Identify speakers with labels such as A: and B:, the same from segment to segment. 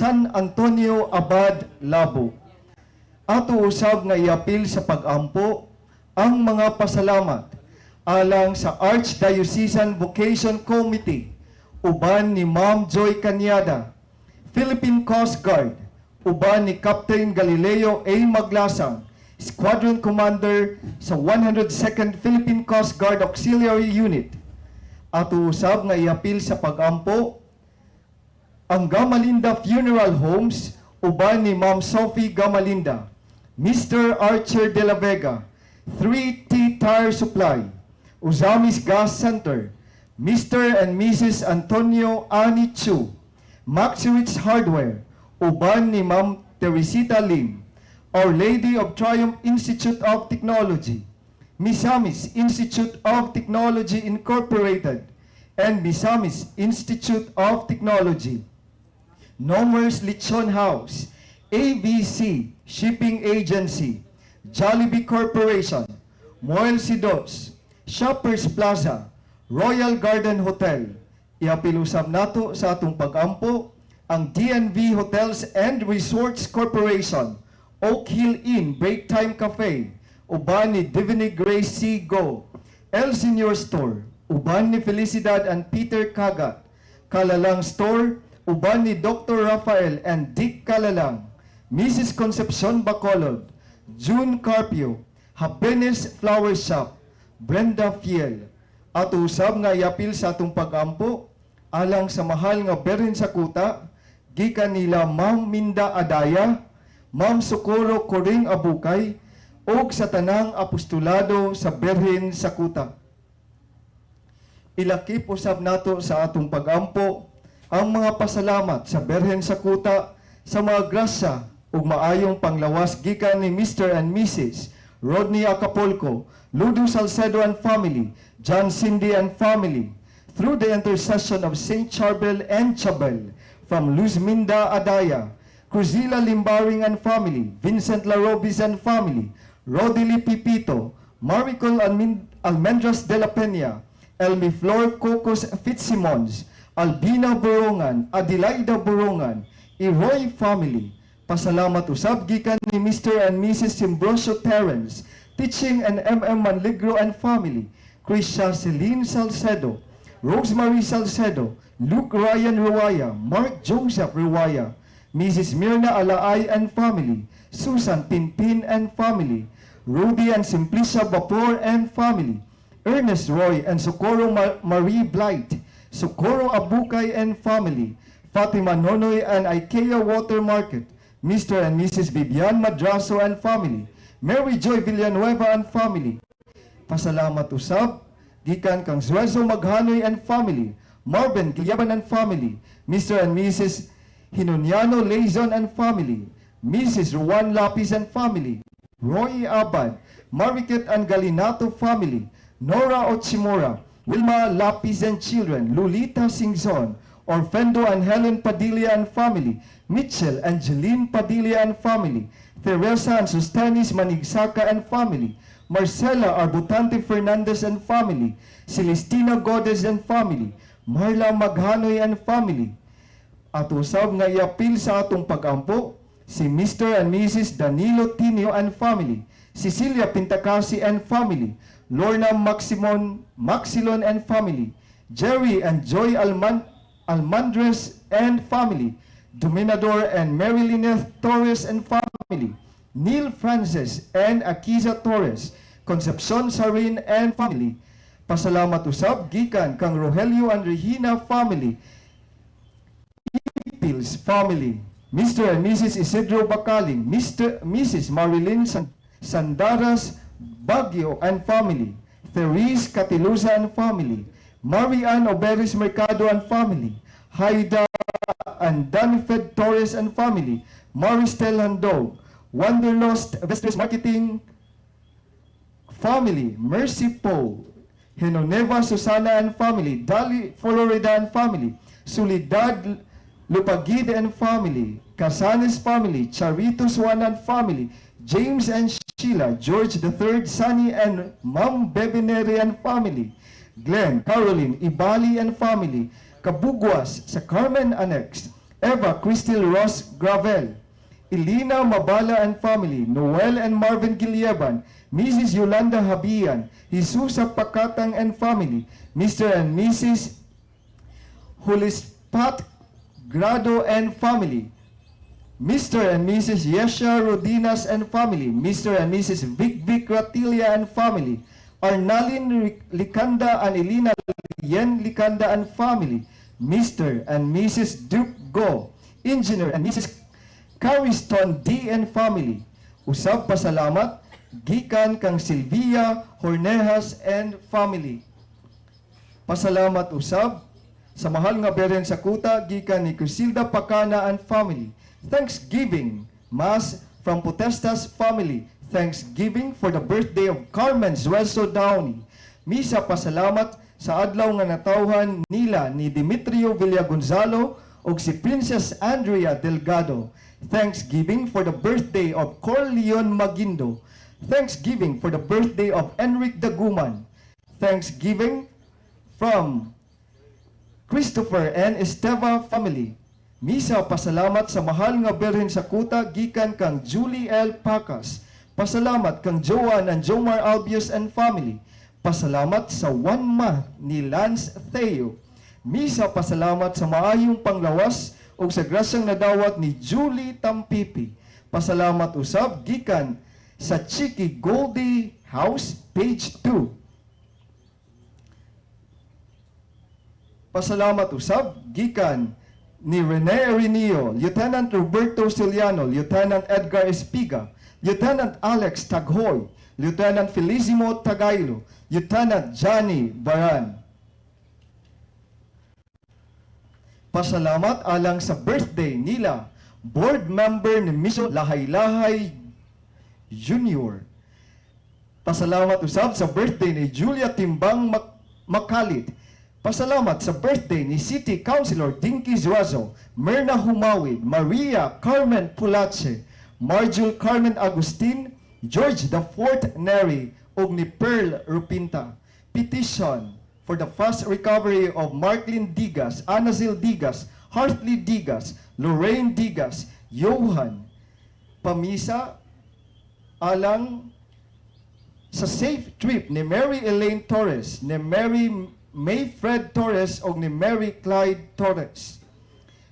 A: San Antonio Abad, Labo. Ato usab nga iapil sa pag-ampo ang mga pasalamat alang sa Archdiocesan Vocation Committee uban ni Ma'am Joy Cañada, Philippine Coast Guard uban ni Captain Galileo A. Maglasang, Squadron Commander sa 102nd Philippine Coast Guard Auxiliary Unit. Ato usab nga iapil sa pag-ampo ang Gamalinda Funeral Homes uban ni Ma'am Sophie Gamalinda, Mr. Archer de la Vega, 3T Tire Supply, Uzamis Gas Center, Mr. and Mrs. Antonio Ani Chu, Maxiwitz Hardware, uban ni Ma'am Teresita Lim, Our Lady of Triumph Institute of Technology, Misamis Institute of Technology Incorporated, and Misamis Institute of Technology, Nomers Lichon House, ABC Shipping Agency, Jollibee Corporation, Moel Sidos, Shoppers Plaza, Royal Garden Hotel. Iapilusab nato sa atong pag-ampo ang DNV Hotels and Resorts Corporation, Oak Hill Inn Break Time Cafe, uban ni Divine Grace C. Go, El Senior Store, uban ni Felicidad and Peter Kagat, Kalalang Store, uban ni Dr. Rafael and Dick Kalalang, Mrs. Concepcion Bacolod, June Carpio, Habenes Flower Shop, Brenda Fiel. At usab nga iapil sa atong pag-ampo alang sa mahal nga Birhen sa Cotta, gikan nila Ma'am Minda Adaya, Ma'am Socorro Coring Abukay, ug sa tanang apostolado sa Birhen sa Cotta. Ilakip usab nato sa atong pag-ampo ang mga pasalamat sa Birhen sa Cotta sa mga grasya ug maayong panglawas gikan ni Mr. and Mrs. Rodney Acapulco, Ludo Salcedo and family, John Cindy and family, through the intercession of Saint Charbel and Chabel, from Luz Minda Adaya, Cruzilla Limbaring and family, Vincent Larobis and family, Rodely Pipito, Maricol Almendras de la Peña, Elmi Flor Cocos Fitzsimons, Albina Borongan, Adelaida Borongan, Iroy family. Pasalamat usab gikan ni Mr. and Mrs. Simbrosio Terence, Teaching and MM Manligro and family, Krisha Celine Salcedo, Rosemary Salcedo, Luke Ryan Ruwaya, Mark Joseph Ruwaya, Mrs. Mirna Alaay and family, Susan Pinpin and family, Ruby and Simplicia Vapor and family, Ernest Roy and Socorro Marie Blight, Socorro Abukay and family, Fatima Nonoy and Ikea Water Market, Mr. and Mrs. Vivian Madraso and family, Mary Joy Villanueva and family. Pasalamat usab gikan kang Zuezo Maghanoy and family, Marvin Kilyaban and family, Mr. and Mrs. Hinuniano Leizon and family, Mrs. Juan Lapis and family, Roy Abad, Mariket and Galinato family, Nora Ochimora, Wilma Lapis and children, Lolita Singzon, Orfendo and Helen Padilla and family, Mitchell and Jeline Padilla and family, Teresa and Sustanis Manigsaka and family, Marcela Arbutante Fernandez and family, Celestina Godes and family, Marla Maghanoy and family. At usab nga iapil sa atong pag-ampo si Mr. and Mrs. Danilo Tinio and family, Cecilia Pintacasi and family, Lorna Maxilon and family, Jerry and Joy Almandres and family, Dominador and Marilyneth Torres and family, Neil Francis and Akiza Torres, Concepcion Sarin and family. Pasalamat usab gikan kang Rogelio and Regina family, Ipils family, Mr. and Mrs. Isidro Bacaling, Mrs. Marilyn Sandaras Baguio and family, Therese Catiluza and family, Marian Oberis Mercado and family, Haida and Danifed Torres and family, Maristel Handog, Wanderlost Vestres Marketing family, Mercy Poe, Henoneva Susana and family, Dali Florida and family, Solidad Lupagid and family, Casanes family, Charitos Juan and family, James and Sheila, George III, Sunny and Ma'am Bebeneri and family, Glenn, Caroline, Ibali and family, Kabugwas sa Carmen Annex, Eva Cristil Ross Gravel, Elena Mabala and family, Noel and Marvin Gilieban, Mrs. Yolanda Habian, Jesusa Pakatang and family, Mr. and Mrs. Hulispat Grado and family, Mr. and Mrs. Yesha Rodinas and family, Mr. and Mrs. Vic Vic Ratilia and family, Arnalin Likanda and Elena Yen Likanda and family, Mr. and Mrs. Duke Go, Engineer and Mrs. Cariston D and family. Usab pasalamat gikan kang Silvia Hornejas and family. Pasalamat usab sa mahal nga Birhen sa Cotta gikan ni Crisilda Pacana and family. Thanksgiving Mass from Potestas family. Thanksgiving for the birthday of Carmen Zuelso Downey. Misa pasalamat sa adlaw nga natawhan nila ni Demetrio Villagonzalo ug si Princess Andrea Delgado. Thanksgiving for the birthday of Corleon Magindo. Thanksgiving for the birthday of Enric Daguman. Thanksgiving from Christopher and Esteva family. Misa pasalamat sa mahal nga Birhen sa Cotta gikan kang Julie L. Pacas. Pasalamat kang Joan and Jomar Albius and family. Pasalamat sa 1 month ni Lance Theo. Misa pasalamat sa maayong panglawas o sa grasyang nadawat ni Julie Tampipi. Pasalamat usab gikan sa Chiki Goldie House, page 2. Pasalamat usab gikan ni Rene Arenio, Lieutenant Roberto Siliano, Lieutenant Edgar Espiga, Lieutenant Alex Taghoy, Lieutenant Felicimo Tagailo, Lieutenant Johnny Baran. Pasalamat alang sa birthday nila, board member ni Miso Lahay-Lahay Jr. Pasalamat usab sa birthday ni Julia Timbang Makalit. Pasalamat sa birthday ni City Councilor Dinky Zuazo, Myrna Humawid, Maria Carmen Pulache, Marjul Carmen Agustin, George IV Neri, ug ni Pearl Rupinta. Petition for the fast recovery of Marklin Digas, Anazil Digas, Hartley Digas, Lorraine Digas, Johan. Pamisa alang sa safe trip ni Mary Elaine Torres, ni Mary Mayfred Torres o ni Mary Clyde Torres.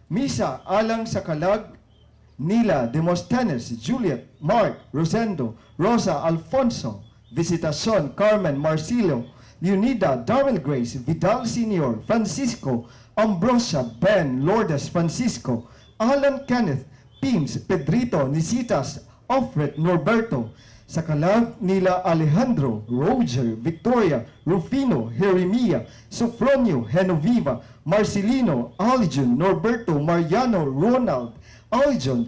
A: Misa alang sa kalag nila Demosthenes, Juliet, Mark, Rosendo, Rosa, Alfonso, Visitacion, Carmen, Marcelo, Leonida, Darrell Grace, Vidal Sr., Francisco, Ambrosia, Ben, Lourdes, Francisco, Alan Kenneth, Pims, Pedrito, Nisitas, Offred, Norberto, sa kalag nila Alejandro, Roger, Victoria, Rufino, Jeremia, Sofronio, Genoviva, Marcelino, Aljon, Norberto, Mariano, Ronald, Aljon,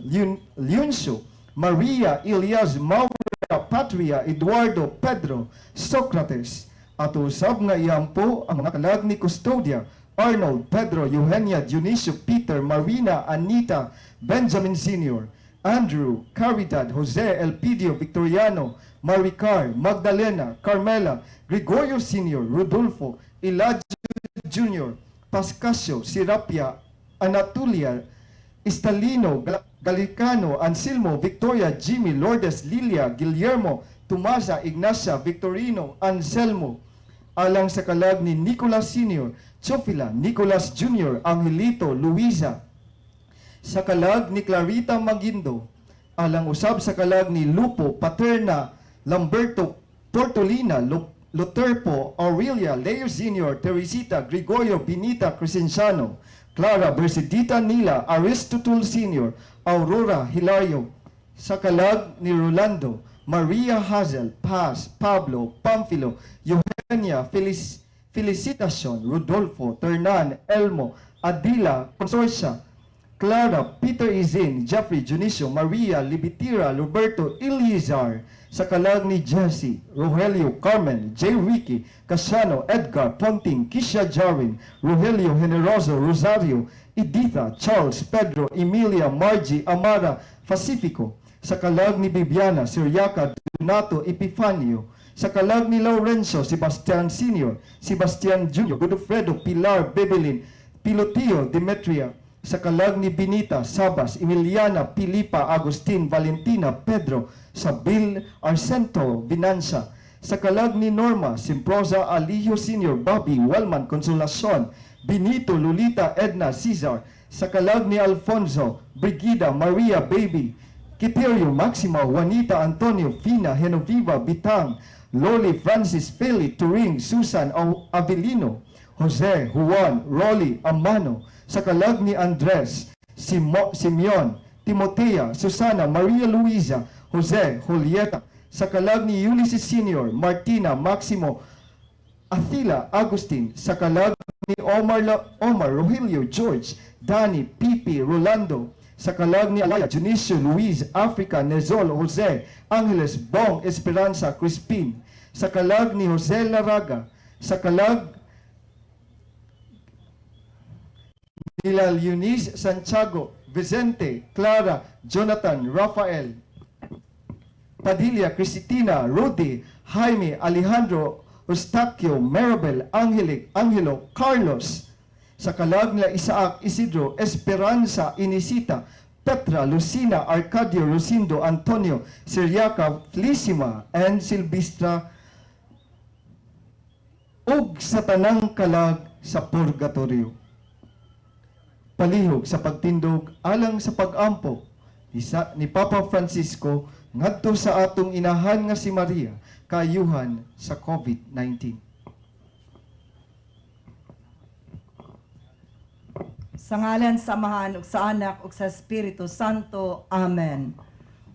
A: Leoncio, Maria, Elias, Maura, Patria, Eduardo, Pedro, Socrates, at usab nga iyampo ang mga kalag ni Custodia, Arnold, Pedro, Eugenia, Dionisio, Peter, Marina, Anita, Benjamin Sr., Andrew, Caridad, Jose, Elpidio, Victoriano, Maricar, Magdalena, Carmela, Gregorio Sr., Rodolfo, Elijah Jr., Pascasio, Sirapia, Anatulia, Estalino, Galicano, Anselmo, Victoria, Jimmy, Lourdes, Lilia, Guillermo, Tomasa, Ignacia, Victorino, Anselmo, alang sa kalag ni Nicolas Sr., Chofila, Nicolas Jr., Angelito, Luisa, sa kalag ni Clarita Magindo, alang usab sa kalag ni Lupo, Paterna, Lamberto, Portolina, Luterpo, Aurelia, Leo Sr., Teresita, Gregorio, Benita, Crescenciano, Clara, Bersedita Nila, Aristotle Sr., Aurora, Hilario, sa kalag ni Rolando, Maria Hazel, Paz, Pablo, Pamphilo, Eugenia, Felicitacion, Rodolfo, Ternan, Elmo, Adila, Consorcia, Clara, Peter Izin, Jeffrey, Junicio, Maria, Libitira, Roberto, Elizar, sa kalag ni Jesse, Rogelio, Carmen, J. Ricky, Casiano, Edgar, Ponting, Kisha Jarwin, Rogelio, Generoso, Rosario, Editha, Charles, Pedro, Emilia, Margie, Amara, Pacifico, sa kalag ni Bibiana, Siriaca, Donato, Epifanio, sa kalag ni Laurencio, Sebastian Sr., Sebastian Jr., Godofredo, Pilar, Bebelin, Pilotio, Demetria, sa kalag ni Benita, Sabas, Emiliana, Pilipa, Agustin, Valentina, Pedro, Sabil, Arcento, Binansa, sa kalag ni Norma, Simprosa, Alijo Sr., Bobby, Walman, Consolacion, Benito, Lolita, Edna, Cesar, sa kalag ni Alfonso, Brigida, Maria, Baby, Kiterio, Maxima, Juanita, Antonio, Fina, Genoviva, Bitang, Loli, Francis, Philly, Turing, Susan, Avelino, Jose, Juan, Rolly, Amano, sa kalag ni Andres, Simeon, Timotea, Susana, Maria Luisa, Jose, Julieta, sa kalag ni Ulysses Sr., Martina, Maximo, Athila, Agustin, sa kalag ni Omar, Rogelio, George, Danny, Pipi, Rolando, sa kalag ni Alaya, Junicio, Luis, Africa, Nezol, Jose, Angeles, Bong, Esperanza, Crispin, sa kalag ni Jose Laraga, sa kalag nila Eunice, Santiago, Vicente, Clara, Jonathan, Rafael, Padilla, Cristina, Rudy, Jaime, Alejandro, Eustaquio, Maribel, Angelo, Carlos, sa kalag nila Isaac, Isidro, Esperanza, Inisita, Petra, Lucina, Arcadio, Lucindo, Antonio, Siriaca, Felicima, and Silvestra, ug sa tanang kalag sa purgatorio. Palihog sa pagtindog alang sa pag-ampo ni Papa Francisco ngadto sa atong inahan nga si Maria kayuhan sa COVID-19.
B: Sa ngalan sa Amahan ug sa Anak ug sa Espiritu Santo. Amen.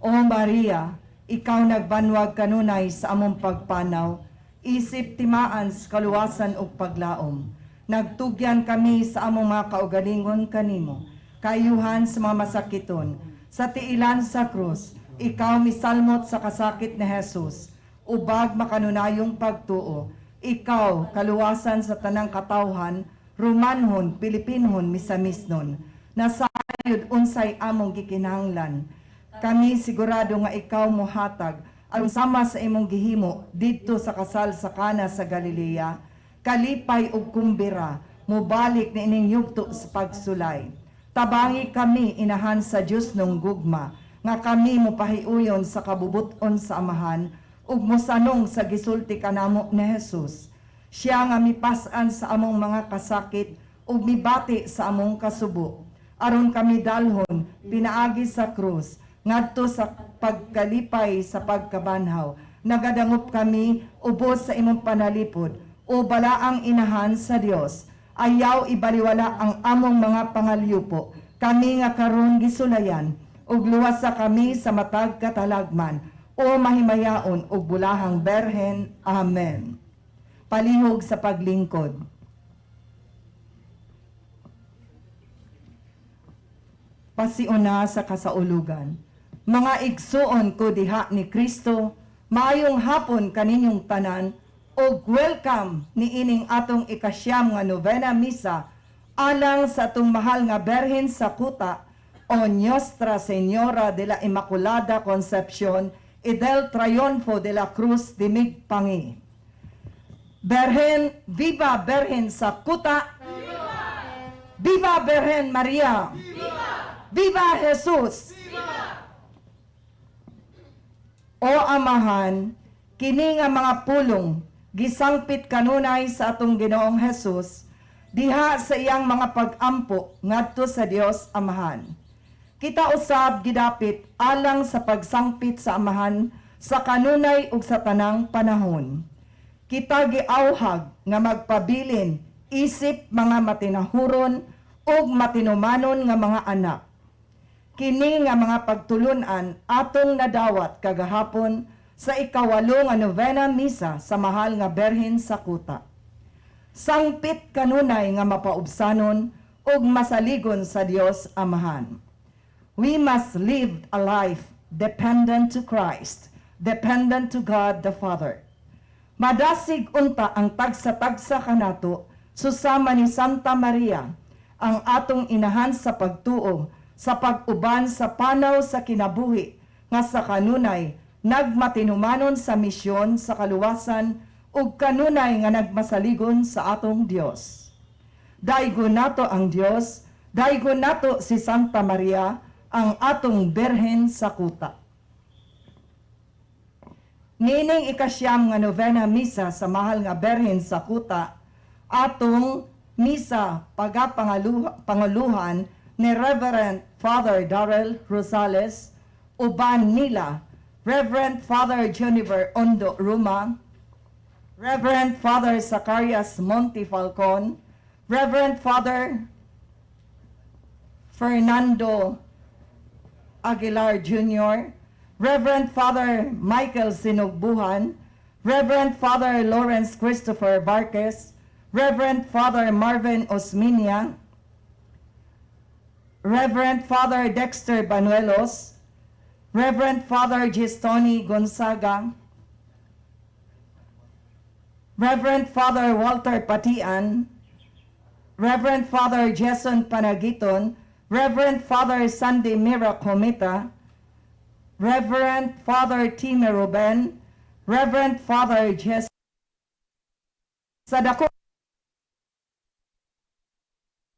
B: O Maria, ikaw nagbanwag kanunay sa among pagpanaw, isip timaan sa kaluwasan ug paglaom. Nagtugyan kami sa among mga kaugalingon kanimo, kayuhan sa mga masakiton. Sa tiilan sa krus, ikaw misalmot sa kasakit ni Jesus, ubag makanunayong pagtuo. Ikaw, kaluwasan sa tanang katawhan, Romanhon, Pilipinhon, misamisnon, nasayod unsay among gikinahanglan. Kami sigurado nga ikaw mohatag, aron sama sa imong gihimo, didto sa kasal sa Kana sa Galilea, kalipay ug kumbira, mubalik ni ining yugto sa pagsulay. Tabangi kami inahan sa Dios nung gugma, nga kami mopahiuyon sa kabubuton sa Amahan, ug mosanong sa gisulti kanamo ni Jesus. Siya nga mipas-an sa among mga kasakit, ug mibati sa among kasubo. Aron kami dalhon, pinaagi sa krus, ngadto sa pagkalipay sa pagkabanhaw. Nagadangup kami, ubos sa imong panalipod, o balaang inahan sa Dios, ayaw ibaliwala ang among mga pangalyupo, kami nga karon gisulayan, ug luwasa kami sa matag katalagman, o mahimayaon ug bulahang Birhen. Amen. Palihog sa paglingkod. Pasiuna sa kasaulugan. Mga igsuon ko diha ni Kristo, maayong hapon kaninyong tanan, og welcome ni ining atong Ika-Siyam nga Novena Misa alang sa atong mahal nga Birhen sa Cotta o Nuestra Señora de la Inmaculada Concepción y del Triunfo de la Cruz de Migpangi. Birhen, viva Birhen sa Cotta! Viva! Viva Birhen Maria! Viva! Viva Jesus! Viva! O Amahan, kini nga mga pulong gisangpit kanunay sa atong Ginoong Hesus, diha sa iyang mga pag-ampo ngadto sa Dios Amahan. Kita usab gidapit alang sa pagsangpit sa Amahan sa kanunay ug sa tanang panahon. Kita giawhag nga magpabilin isip mga matinahuron ug matinumanon nga mga anak. Kini nga mga pagtulunan atong nadawat kagahapon sa ika-8 nga Novena Misa sa mahal nga Birhen sa Cotta. Sangpit kanunay nga mapaubsanon ug masaligon sa Dios Amahan. We must live a life dependent to Christ, dependent to God the Father. Madasig unta ang tagsa-tagsa kanato susama ni Santa Maria, ang atong inahan sa pagtuo, sa pag-uban sa panaw sa kinabuhi, nga sa kanunay nagmatinumanon sa misyon sa kaluwasan ug kanunay nga nagmasaligon sa atong Dios. Daigo nato ang Dios, Daigon nato si Santa Maria, ang atong Birhen sa Cotta. Nining Ika-Siyam nga Novena Misa sa mahal nga Birhen sa Cotta, atong misa pagapanguluhan ni Reverend Father Darrell Rosales, uban nila Reverend Father Juniper Ondo Ruma, Reverend Father Zacarias Monte Falcon, Reverend Father Fernando Aguilar Jr., Reverend Father Michael Sinugbuhan, Reverend Father Lawrence Christopher Barques, Reverend Father Marvin Osminia, Reverend Father Dexter Banuelos, Reverend Father Gistoni Gonzaga, Reverend Father Walter Patian, Reverend Father Jason Panagiton, Reverend Father Sandy Mira Comita, Reverend Father Time Ruben, Reverend Father Jess. Sa dako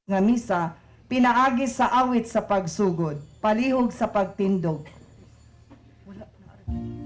B: nga misa, pinaagi sa awit sa pagsugod, palihog sa pagtindog.
C: Maria.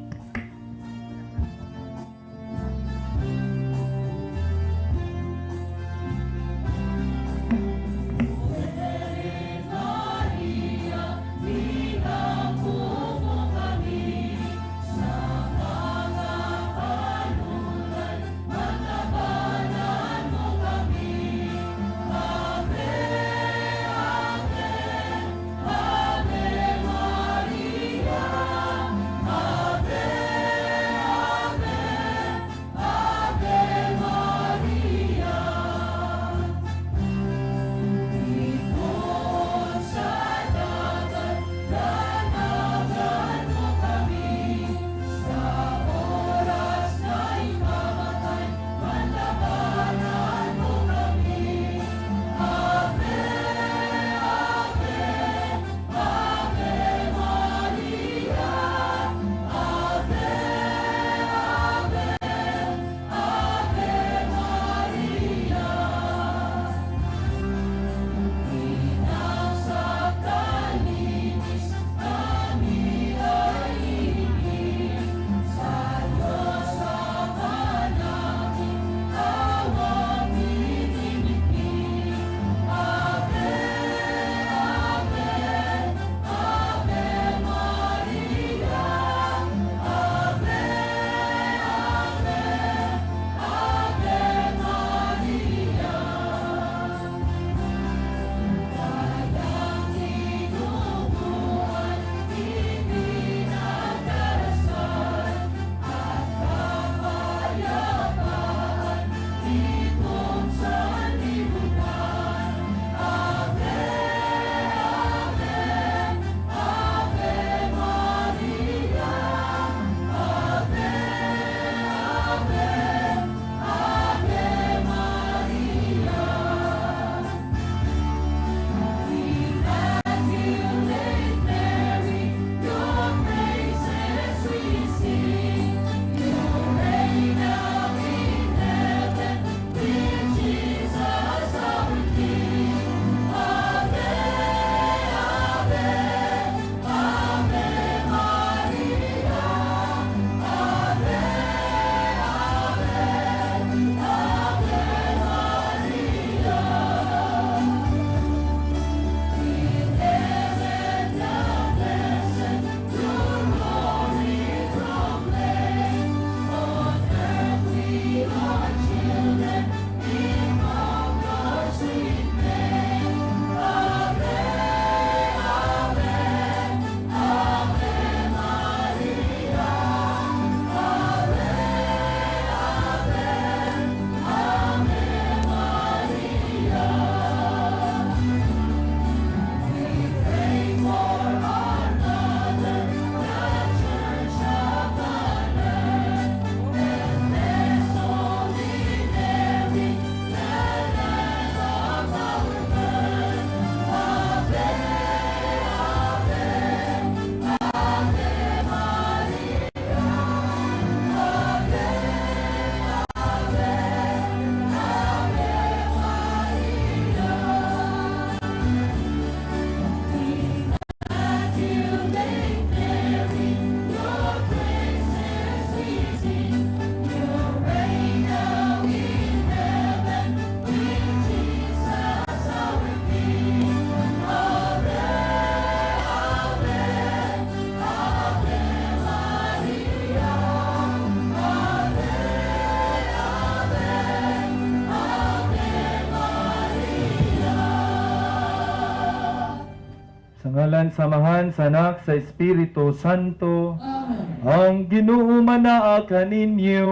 C: ngalan sa Amahan, sa Anak, sa Espiritu Santo. Amen. Ang Ginoo manaa kaninyo.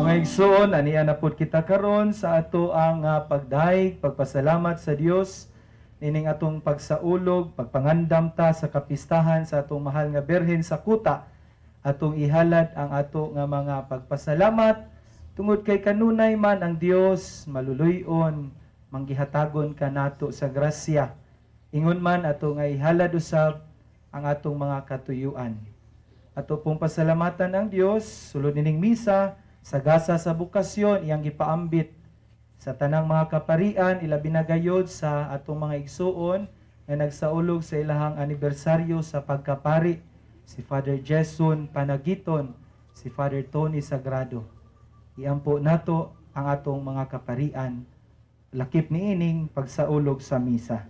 C: Mga igsoon, aniya na pud kita karon sa ato ang pagdayeg, pagpasalamat sa Dios nining atong pagsaulog, pagpangandam ta sa kapistahan sa atong mahal nga Birhen sa Cotta. Atong ihalad ang ato nga mga pagpasalamat tungod kay kanunay man ang Dios maluluyon, manggihatagon ka nato sa grasya. Ingon man ato nga ihalad usab ang atong mga katuyuan. Ato pong pasalamatan ang Dios sulod nining misa sa gasa sa bukasyon iyang gipaambit sa tanang mga kaparian ilabi na gayod sa atong mga igsuon nga nagsaulog sa ilahang anibersaryo sa pagkapari, si Father Jason Panagiton, si Father Tony Sagrado. Iampo nato ang atong mga kaparian lakip niining pagsaulog sa misa.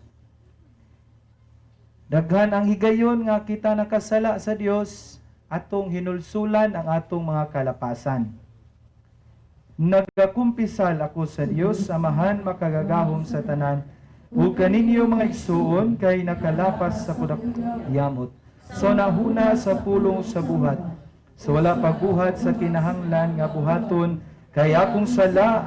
C: Daghan ang higayon nga kita nakasala sa Dios, atong hinulsulan ang atong mga kalapasan. Nagakumpisal ako sa Dios, Amahan makagagahom sa tanan, ug kaninyo mga igsuon kay nakalapas sa yamot. So nahuna sa pulong sa buhat, so wala pagbuhat sa kinahanglan nga buhaton, kay akong sala,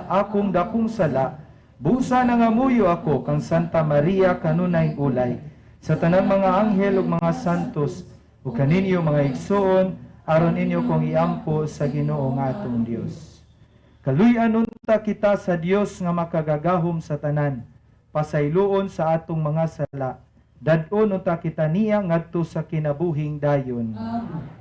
C: akong dakong sala, busa na nga muyo ako kang Santa Maria kanunay ulay, sa tanang mga anghel ug mga santos, ug kaninyo mga igsoon, aron inyo kong iampo sa Ginoo nga atong Dios. Kaluy-anon ta kita sa Dios nga makagagahom sa tanan, pasayloon sa atong mga sala, dadon unta kita niya ngadto sa kinabuhing dayon. Amen.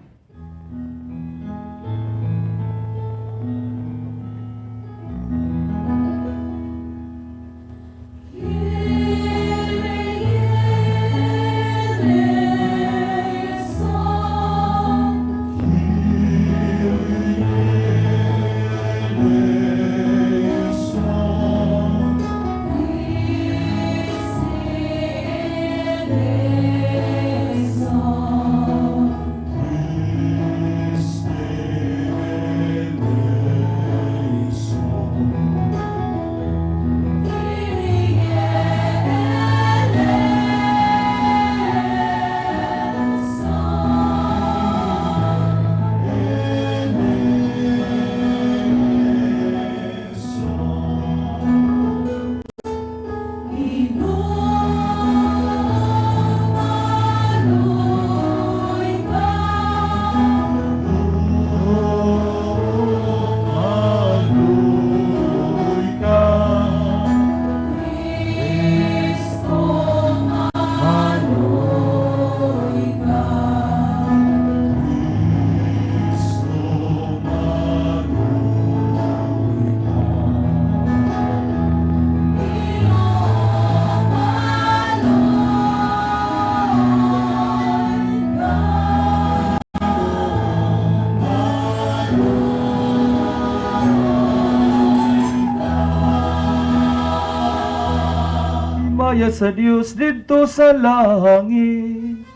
C: Maya sa Dios dito sa langit.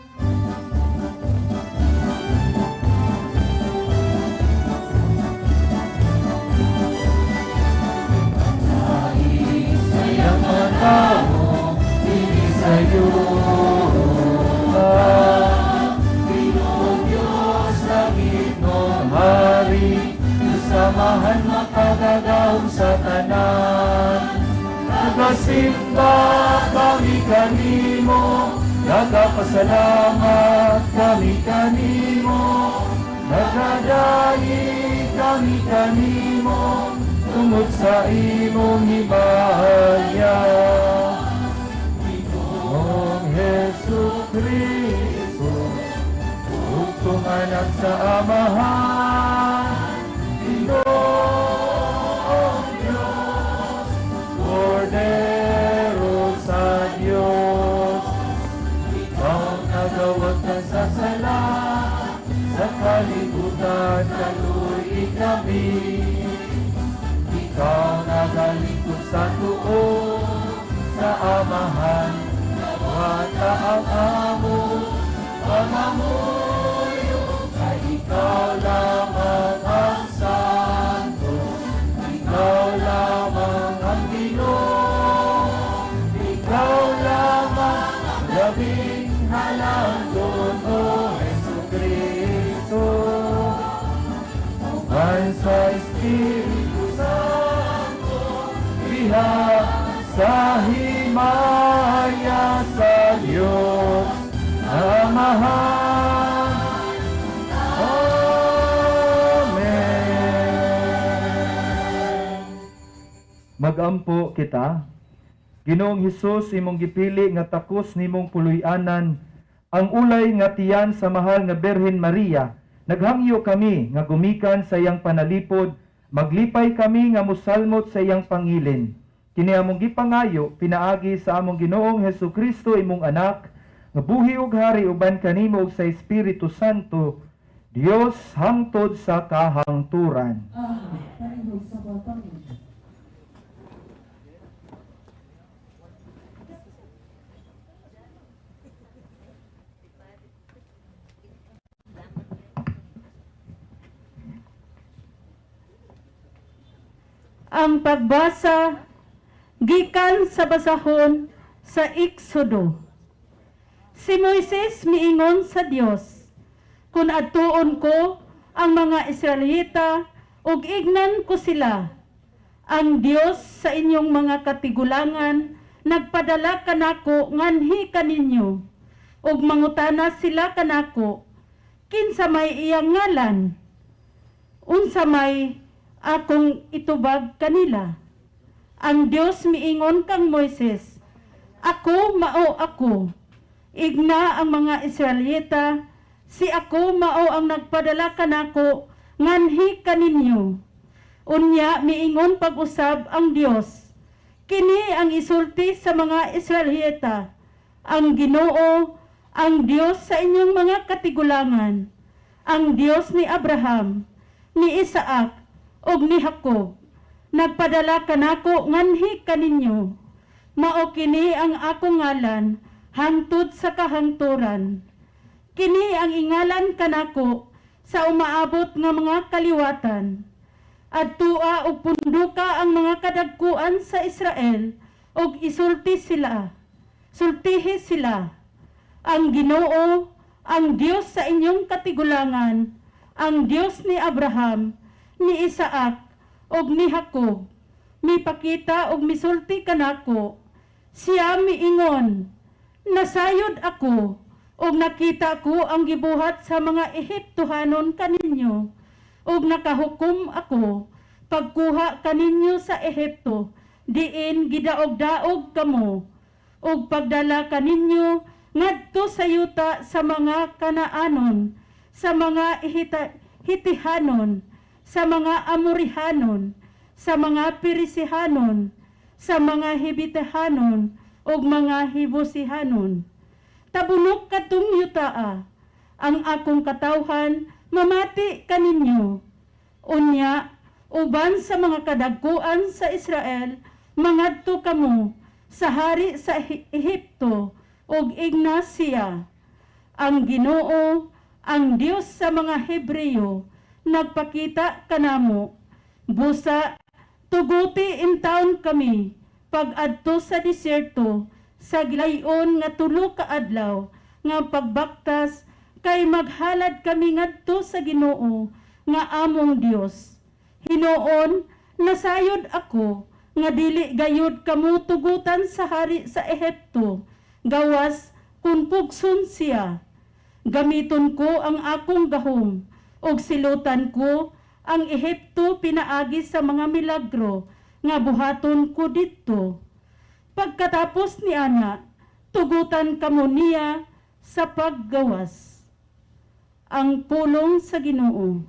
C: Sayang mga tao, hindi sa'yo. Pinoong Diyos, langit mong hari, samahan makagagahom sa tanan. Nagasimba kami kanimo, nagapasalamat kami kanimo, nagadayi kami kanimo, tungod sa imong himaya. Ginoong Jesucristo, bugtong anak sa Amahan, Ginoong Diyos, Cordero sa Diyos, ikaw nagawad ka sa sala, sa kalibutan kaluy kami. Ikaw nagalingkod sa tuon, sa Amahan, nawata ang amo, pangamuyo, kay ikaw lamang ang santo. sa himaya sa Diyos Amahan. Amen. Magampo kita. Ginoong Hesus, imong gipili nga takos nimong puloy-anan ang ulay nga tiyan sa mahal nga Birhen Maria. Naghangyo kami nga gumikan sa iyang panalipod, maglipay kami nga musalmot sa iyang pangilin. Kini among gipangayo pinaagi sa among Ginoong Hesukristo imong anak, nga buhi ug hari uban kanimo ug sa Espiritu Santo, Dios hangtod sa kahangturan.
D: Ang pagbasa gikan sa basahon sa Exodo. Si Moises miingon sa Dios, kung adtuon ko ang mga Israelita ug ignan ko sila, ang Dios sa inyong mga katigulangan nagpadala kanako nganhi kaninyo ug mangutana sila kanako, kinsa may iyang ngalan, unsa may akong itubag kanila. Ang Dios miingon kang Moises, ako mao ako. Igna ang mga Israelita, si ako mao ang nagpadala kanako nganhi kaninyo. Unya miingon pag-usab ang Dios, kini ang isulti sa mga Israelita, ang Ginoo, ang Dios sa inyong mga katigulangan, ang Dios ni Abraham, ni Isaac, og ni Jacob, nagpadala kanako nganhi kaninyo. Mao kini ang akong ngalan hangtod sa kahangturan. Kini ang ingalan kanako sa umaabot nga mga kaliwatan. Adtua og punduka ang mga kadagkuan sa Israel og isulti sila. Sultihi sila. Ang Ginoo, ang Dios sa inyong katigulangan, ang Dios ni Abraham, ni Isaac, og ni Jacob, mipakita og misulti kanako. Siya miingon, nasayod ako, og nakita ko ang gibuhat sa mga Ehiptohanon kaninyo, og nakahukom ako, pagkuha kaninyo sa Ehipto, diin gidaog-daog kamo, og pagdala kaninyo ngadto sa yuta sa mga Kanaanon, sa mga Hitihanon, sa mga Amorihanon, sa mga Perisihanon, sa mga Hibitehanon, o mga Hibusihanon. Tabunok katong yutaa, ang akong katawhan, mamati kaninyo. Unya, uban sa mga kadagkuan sa Israel, mangadto kamo sa hari sa Ehipto, og igna siya. Ang Ginoo, ang Dios sa mga Hebreyo, nagpakita kanamo, busa tuguti in taon kami pag-adto sa disyerto sa gilayon nga 3 ka adlaw nga pagbaktas kay maghalad kami ngadto sa Ginoo nga among Dios. Hinoon nasayod ako nga dili gayud kamo tugutan sa hari sa Ehipto, gawas kun pugson siya. Gamiton ko ang akong gahom og silutan ko ang Ehipto pinaagi sa mga milagro nga buhaton ko didto. Pagkatapos ni ana, tugutan kamo niya sa paggawas. Ang pulong sa Ginoo.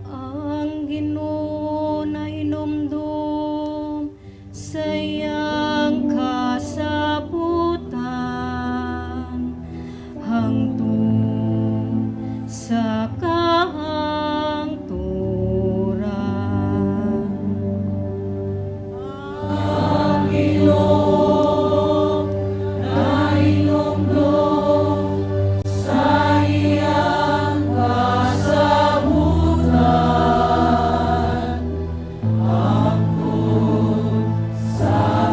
E: Ang Ginoo na hinumdum sa iyang kasabutan hangtod sa kahangturan. Ang Ginoo na hinumdum sa iyang kasabutan hangtod sa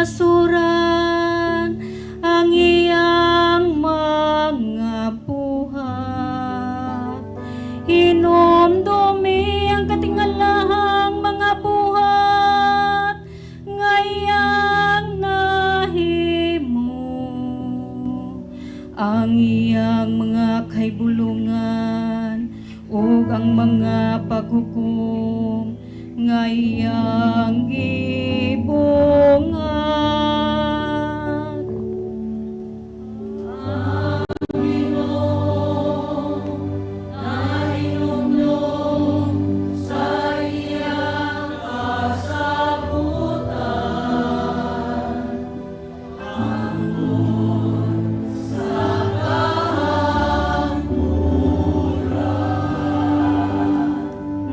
E: kinasuran ang iyang mga buhat. Hinumdumi ang katingalahang mga buhat ngayang nahimo. Ang iyang mga kaibulungan ug ang mga paghukom ngayang gibungad.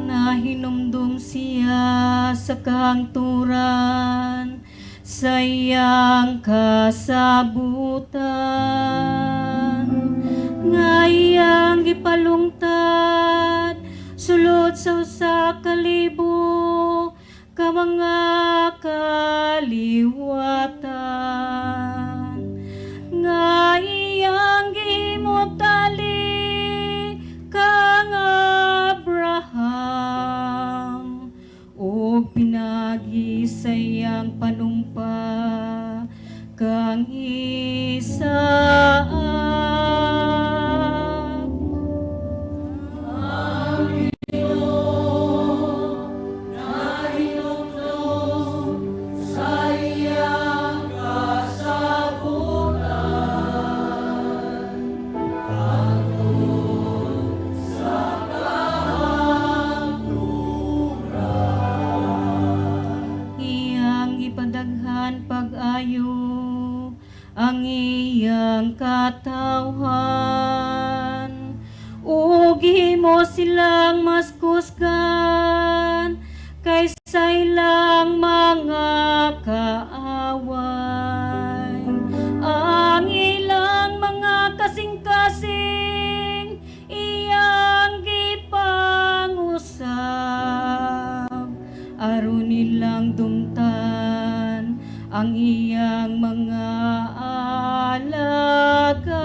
E: Nahinumdum siya sa kahangturan sa iyang kasabutan. Ngayang gipalungtad sulod sa usa ka libo ka mga kaliwatan. Ngayang gimutali kang Abraham o pinagi sa iyang panumpa kang Isaac. Iyang ipadaghan pag-ayo ang iyang katawhan ug gihimo silang mas kusgan kaysa ilang mga kaaway. Ang ilang mga kasing-kasing iyang gipangusap aron nilang dumtan ang iyang mga alagad.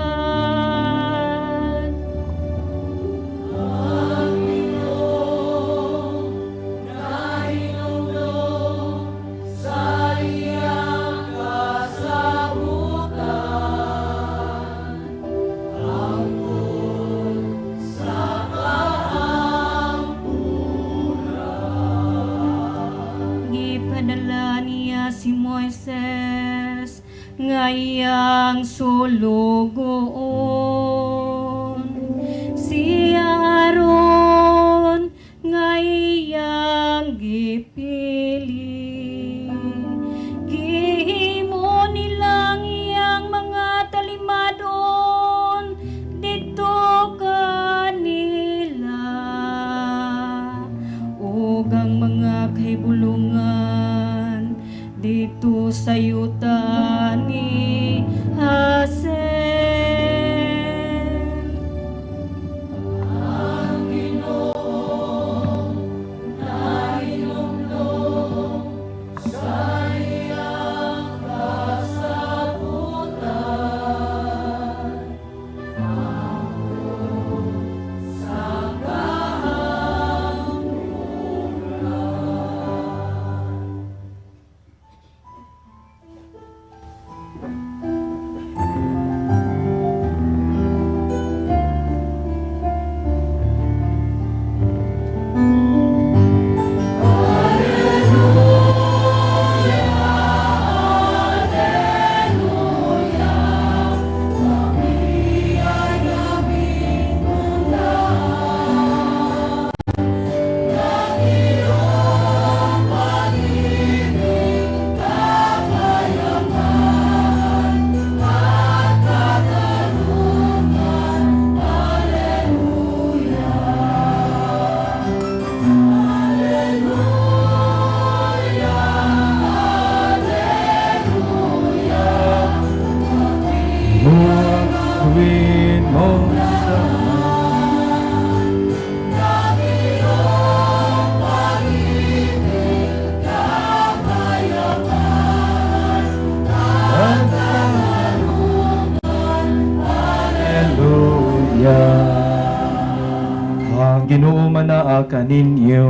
E: Gipadala niya si Moises ngayang sulugoon, si Aaron ngayang gipili. Gihimo nilang iyang mga talimadon dito kanila ug ang mga kahibulungan dito sa yuta ni Hasen.
C: kaninyo.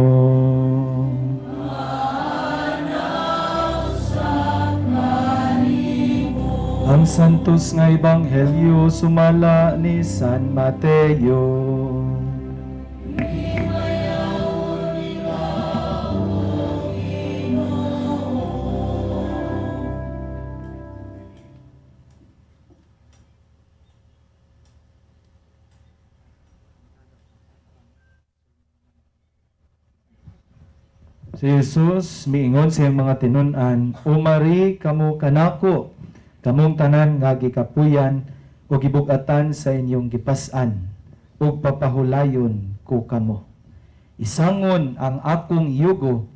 C: Ang santos nga ebanghelyo sumala ni San Mateo. Si Jesus miingon sa iyang mga tinun-an, umari kamo kanako, kamong tanan nga gikapuyan o gibug-atan sa inyong gipas-an, ug papahulayon ko kamo. Isangon ang akong yugo,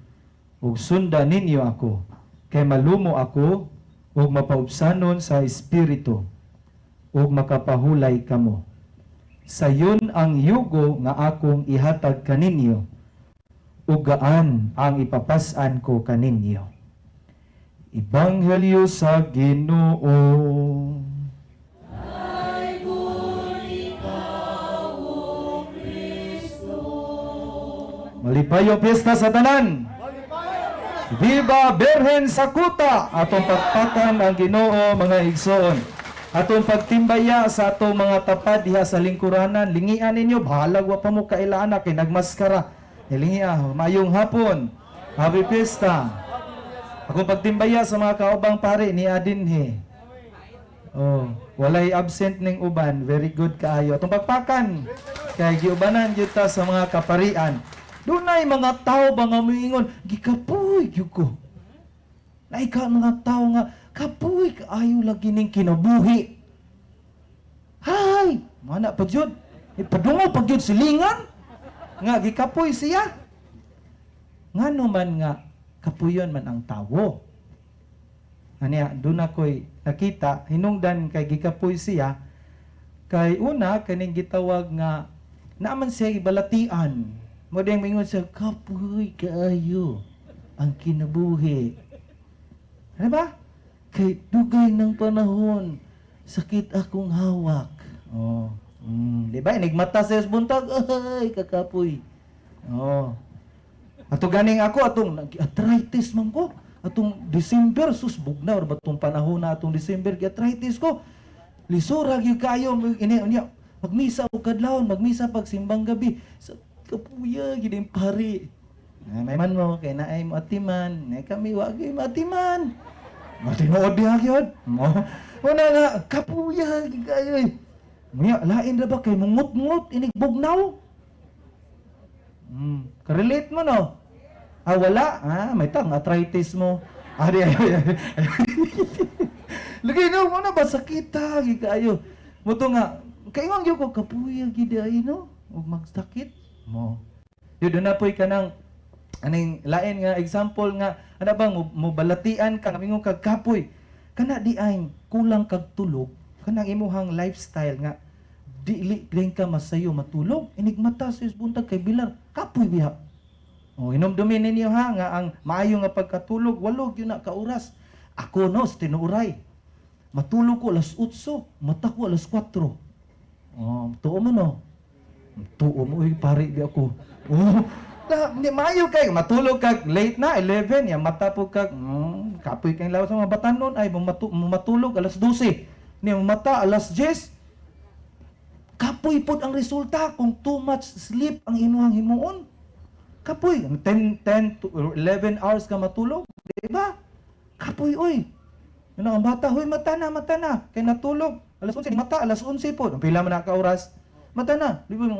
C: ug sundan ninyo ako, kay malumo ako, ug mapaubsanon sa espiritu, ug makapahulay kamo. Sayon ang yugo nga akong ihatag kaninyo, ug gaan ang ipapas-an ko kaninyo. Ebanghelyo sa Ginoo. Malipayo piyesta sa tanan. Viva Birhen sa Cotta! Atong pagpakan ang Ginoo, mga igsoon. Atong pagtimbaya sa atong mga tapad diha sa lingkuranan. Lingian ninyo, bahalag wa pa mo kailana kay nagmaskara. Lingian, mayong hapon. Happy Fiesta. Akong pagtimbaya sa mga kaubang pare ni Adinhe. Oh, walay absent ning uban. Very good kaayo. Atong pagpakan. Kay giubanan gyud ta sa mga kaparian. Dunay mga tao ba nga moingon, gikapoy gyud ko. Nay ka mga tao nga kapoy kaayo lagi ning kinabuhi. Hay, mana pa jud. Ipadungo pa gyud silingan. Nga gikapoy siya. Ngano man nga kapuyon man ang tawo. Aniya, doon ako'y nakita, hinungdan kay gikapoy siya, kay una, kaning gitawag nga, naaman siya ibalatian. Mo ding mingon siya, kapoy kaayo ang kinabuhi. Ano ba? Kay dugay ng panahon, sakit akong hawak. Oh. Di ba? Inigmata sa buntag, ay, kakapoy. Oh. Ato ganing ako, atong arthritis man ko. Atong December, sus, bugnaw, batong panahon na atong December, arthritis ko. Lisura, yung kayo, magmisa o kadlawon, magmisa pag simbang gabi. Sa kapuya, gining pari. May man mo, kay naay mo atiman, na kami wagi mo atiman. Matinood diha gyud. Una nga, kapuya, kayo. Muya, lain ra ba kay mungut-ngut, inig bugnaw? Karelate mo no? Wala. May tang arthritis mo. Ari. Lagi no, mo na ba sakita kayo. Mo to nga kaingon gyud ko kapuya gid ay no, ug magsakit mo. Yun na poy kanang aning lain nga example nga ana bang mo balatian ka mingon kag kapoy. Kana di ay kulang kag tulog, kanang imuhang lifestyle nga dili rin ka masayo matulog, inigmata sa buntag kay bilar kapoy biha. Inomdumin ninyo ha nga ang maayo nga pagkatulog walog yun na ka oras. Ako no tinuuray. Matulog ko alas 8, mata ko alas 4. Tuo mo no. Tuo mo pare di ako. Di maayo kay matulog kag late na 11 ya mata po kag kapoy kay lawas sa mga batanon ay matulog alas 12. Ni mata alas 10. Kapoy pod ang resulta kung too much sleep ang imuhang himuon. Kapoy, 10 to 11 hours ka matulog, di ba? Kapoy, oy. Yun ang bata, hoy, mata na. Kaya natulog, alas 11, mata, alas 11 po. Ang pila man na ka oras, mata na. Di ba,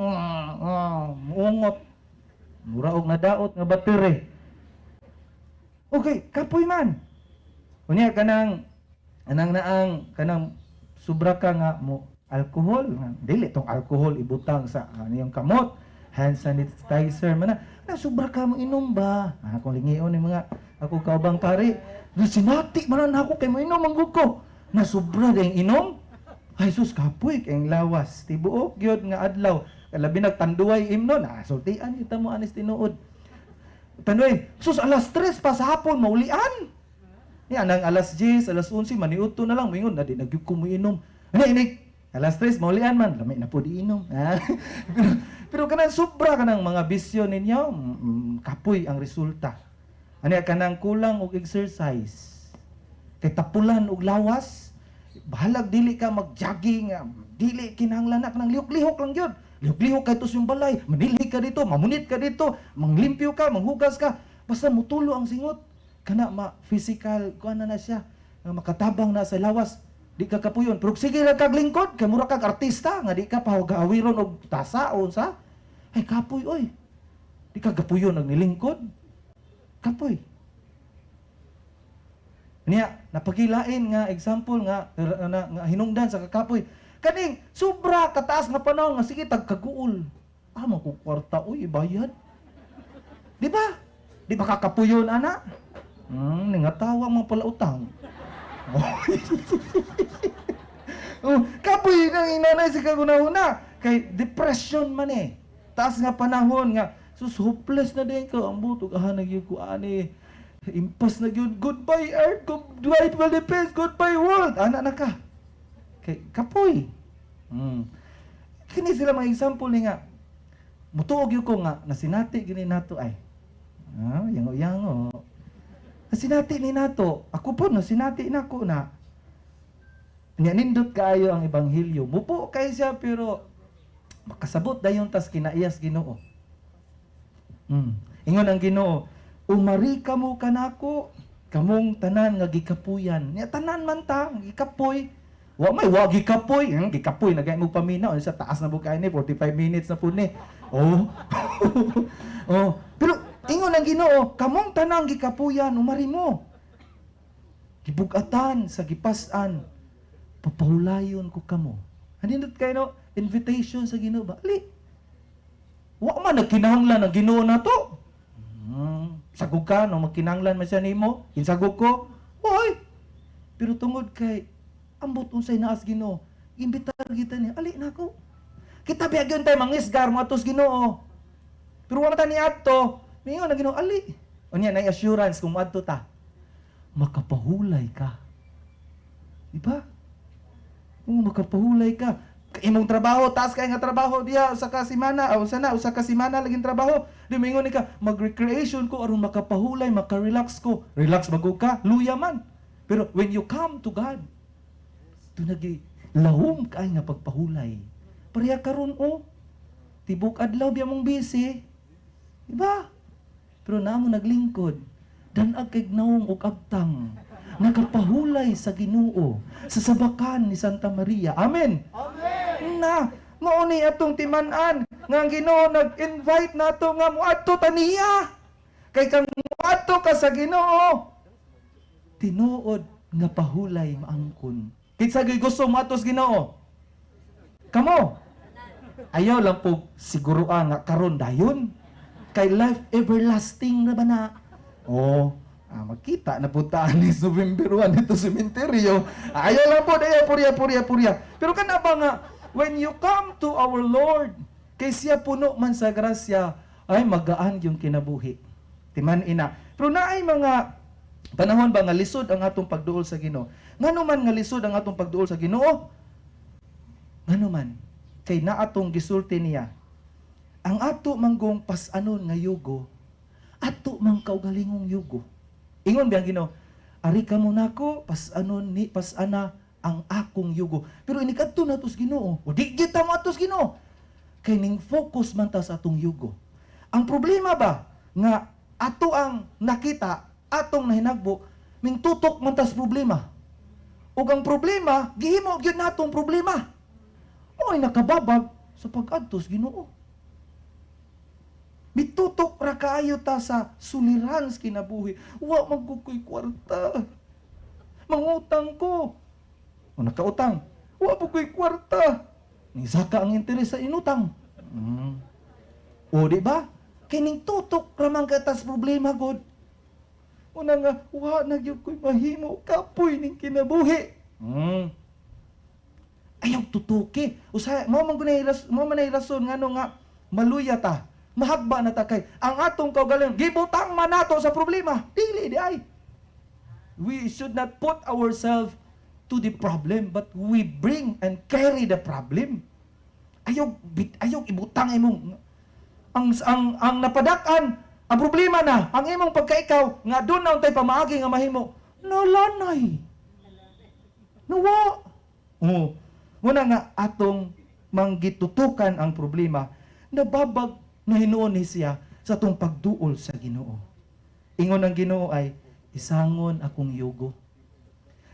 C: muungot. Muraog na daot, nga battery. Okay, kapoy man. Kunya, kanang sobra ka nga mo, alcohol. Dili, itong alcohol ibutang sa yung kamot. Hand sanitizer man na sobra ka mo inom ba? Kung lingion ni mga ako kaubang pare, sinati man ako kay mo inom ang ko. Na sobra ding inom. Ay sus kapoy kay lawas. Tibuok gyud nga adlaw. Labi nagtanduay imnon. Sultian kita mo anis tinuod. Tanduay, sus alas 3 pa sa hapon maulian. Ni anang alas 10, alas 11 maniudto na lang mingon na di nagyud ko mo inom. Ini Alas 3, maulian man, lami na po di inom. pero kanang sobra kanang mga bisyo ninyo, kapoy ang resulta. Ani kanang kulang og exercise. Kay tapulan og lawas, bahalag dili ka mag-jogging, dili kinahanglan na kanang lihok-lihok lang gyud. Lihok-lihok kay tus yung balay, manilhi ka dito, mamunit ka dito, manglimpyo ka, manghugas ka, basta mutulo ang singot. Kana physical, kuan na siya, makatabang na sa lawas. Di ka kapuyon. Pero sige lang kag lingkod, kay mura kag artista, nga di ka pahagawiron og tasa o sa. Ay kapoy oy. Di ka kapuyon og nilingkod. Kapoy. Niya, napagilain nga example nga, hinungdan sa kakapoy. Kaning sobra kataas nga panahon nga sige tagkaguol. Makukwarta oy ibayad. Di ba? Di ba kakapuyon ana? Ningatawa mga pala utang. Kapoy nang inanay si kaguna-una kay depression man eh. Taas nga panahon nga hopeless na din ka ang buto kahanag yung kuani. Impas na yun, goodbye earth, goodbye Philippines, goodbye world. Ana na ka. Kay kapoy. Kini sila mga example ni nga mutuog yun ko nga nasinati gini nato ay. Yango-yango. Nasinati ni nato, ako po nasinati nako na. Nya nindot kaayo ang ebanghelyo. Mupo kay siya pero makasabot dayon tas kinaiyas Ginoo. Ingon ang Ginoo, umari kamo kanako, kamong tanan nga gikapuyan. Nya tanan man ta gikapoy. Wa may wa gikapoy, gikapoy nagay mo paminaw sa taas na bukay ni 45 minutes na pud ni. Pero ingon ang Ginoo, kamong tanang gikapuyan umari mo. Gibugatan sa gipas-an, papahulayon ko kamo. Andindot kay no invitation sa Ginoo ba? Ali. Wa man nagkinahanglan ang Ginoo nato. Sagog ka no magkinahanglan man siya nimo, insagog ko. Hoy. Pero tungod kay ambot unsay naas Ginoo, imbitar kita ni ali nako. Kita biyagyon tay mangisgar mo atos Ginoo. Pero wa man ta ni adto. Mingon na Ginoo ali. Unya na assurance kung adto ta. Makapahulay ka. Di ba? Makapahulay ka. Imong trabaho, taas kay nga trabaho diha usa ka semana, usa ka semana laging trabaho. Di mingon ni ka, mag-recreation ko aron makapahulay, maka-relax ko. Relax bagog ka, luya man. Pero when you come to God, tunagi lahom kay nga pagpahulay. Pareha karon tibok adlaw biya mong busy. Di ba? Pero namo naglingkod, danag kay gnaong ug agtang, nakapahulay sa Ginoo sa sabakan ni Santa Maria. Amen. Amen. Na mao ni atong timan-an nga ang Ginoo nag-invite nato nga moadto ta niya. Kay kang moadto ka sa Ginoo, tinuod nga pahulay maangkon. Kinsa gyud gusto moadto sa Ginoo? Kamo. Ayaw lang po siguruan nga karon dayon. Kay life everlasting na ba na? Magkita na puntaan ni November 1 dito sa sementeryo. Ayaw lang po, purya. Pero kana ba nga, when you come to our Lord, kay siya puno man sa grasya, ay magaan yung kinabuhi. Timan ina. Pero naay mga panahon ba nga lisod ang atong pagduol sa Ginoo? Ngano man nga lisod ang atong pagduol sa Ginoo? Ngano man? Kay na atong gisulti niya. Ang ato manggong pas-anon nga yugo, ato mang kaugalingong yugo. Ingon biyang Ginoo, ari ka mo nako, pas-anon ni pas-ana ang akong yugo. Pero inikadto na tos Ginoo, o di kita mo atos Ginoo. Kay ning focus man ta sa atong yugo. Ang problema ba nga ato ang nakita, atong nahinagbo, ming tutok man ta sa problema. Ug ang problema, gihimo gyud natong problema. Mo'y nakababag sa pag-adto sa Ginoo. Mitutok ra kaayo ta sa suliran sa kinabuhi. Wa magkukoy kwarta. Mangutang ko. O nakautang. Wa magkukoy kwarta. Nisaka ang interes sa inutang. O di ba? Kining tutok ra man katas problema god. Una nga wa nagyud koy mahimo kapoy ning kinabuhi. Ayaw tutuki. Usa mo man rason ngano nga maluya ta. Mahagba na ta kay ang atong kaugalingon gibutang man nato sa problema. Dili di ay. We should not put ourselves to the problem, but we bring and carry the problem. Ayaw ibutang imong ang napadak-an, ang problema na, ang imong pagkaikaw, nga doon na untay pamaagi nga mahimo, nalanay. Nawa. Muna nga atong manggitutukan ang problema, nababag na hinuon ni siya sa atong pagduol sa Ginoo. Ingon ang Ginoo ay, isangon akong yugo.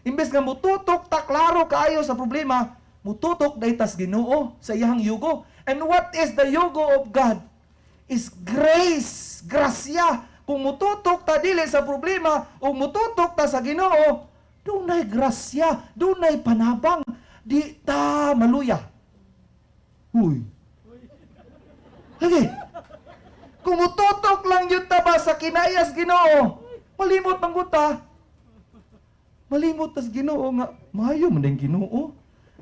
C: Imbes nga mututok ta klaro kaayo sa problema, mututok daytas Ginoo sa iyang yugo. And what is the yugo of God? Is grace, grasya. Kung mututok ta dili sa problema o mututok ta sa Ginoo, dunay grasya, dunay panabang, di ta maluya. Uy. Lagi. Kung mututok lang yun ta ba sa kinayas Ginoo, malimot man gud ta. Malimot tas Ginoo nga, maayo man ang Ginoo.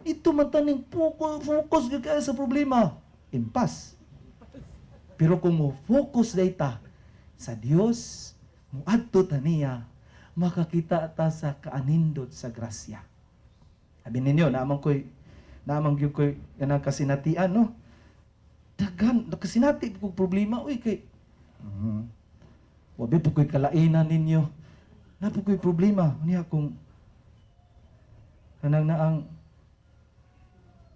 C: Ito man taning focus gyud kay sa problema. Impas. Pero kung mo focus dayta sa Dios, muadto ta niya, makakita ta sa kaanindot sa grasya. Sabi ninyo, naamang gyud koy kanang kasinatian, no? Dagan, nakasinati ko problema, uy, kay wabi po ko'y kalainan ninyo. Napo ko'y problema. Niya kung kanang naang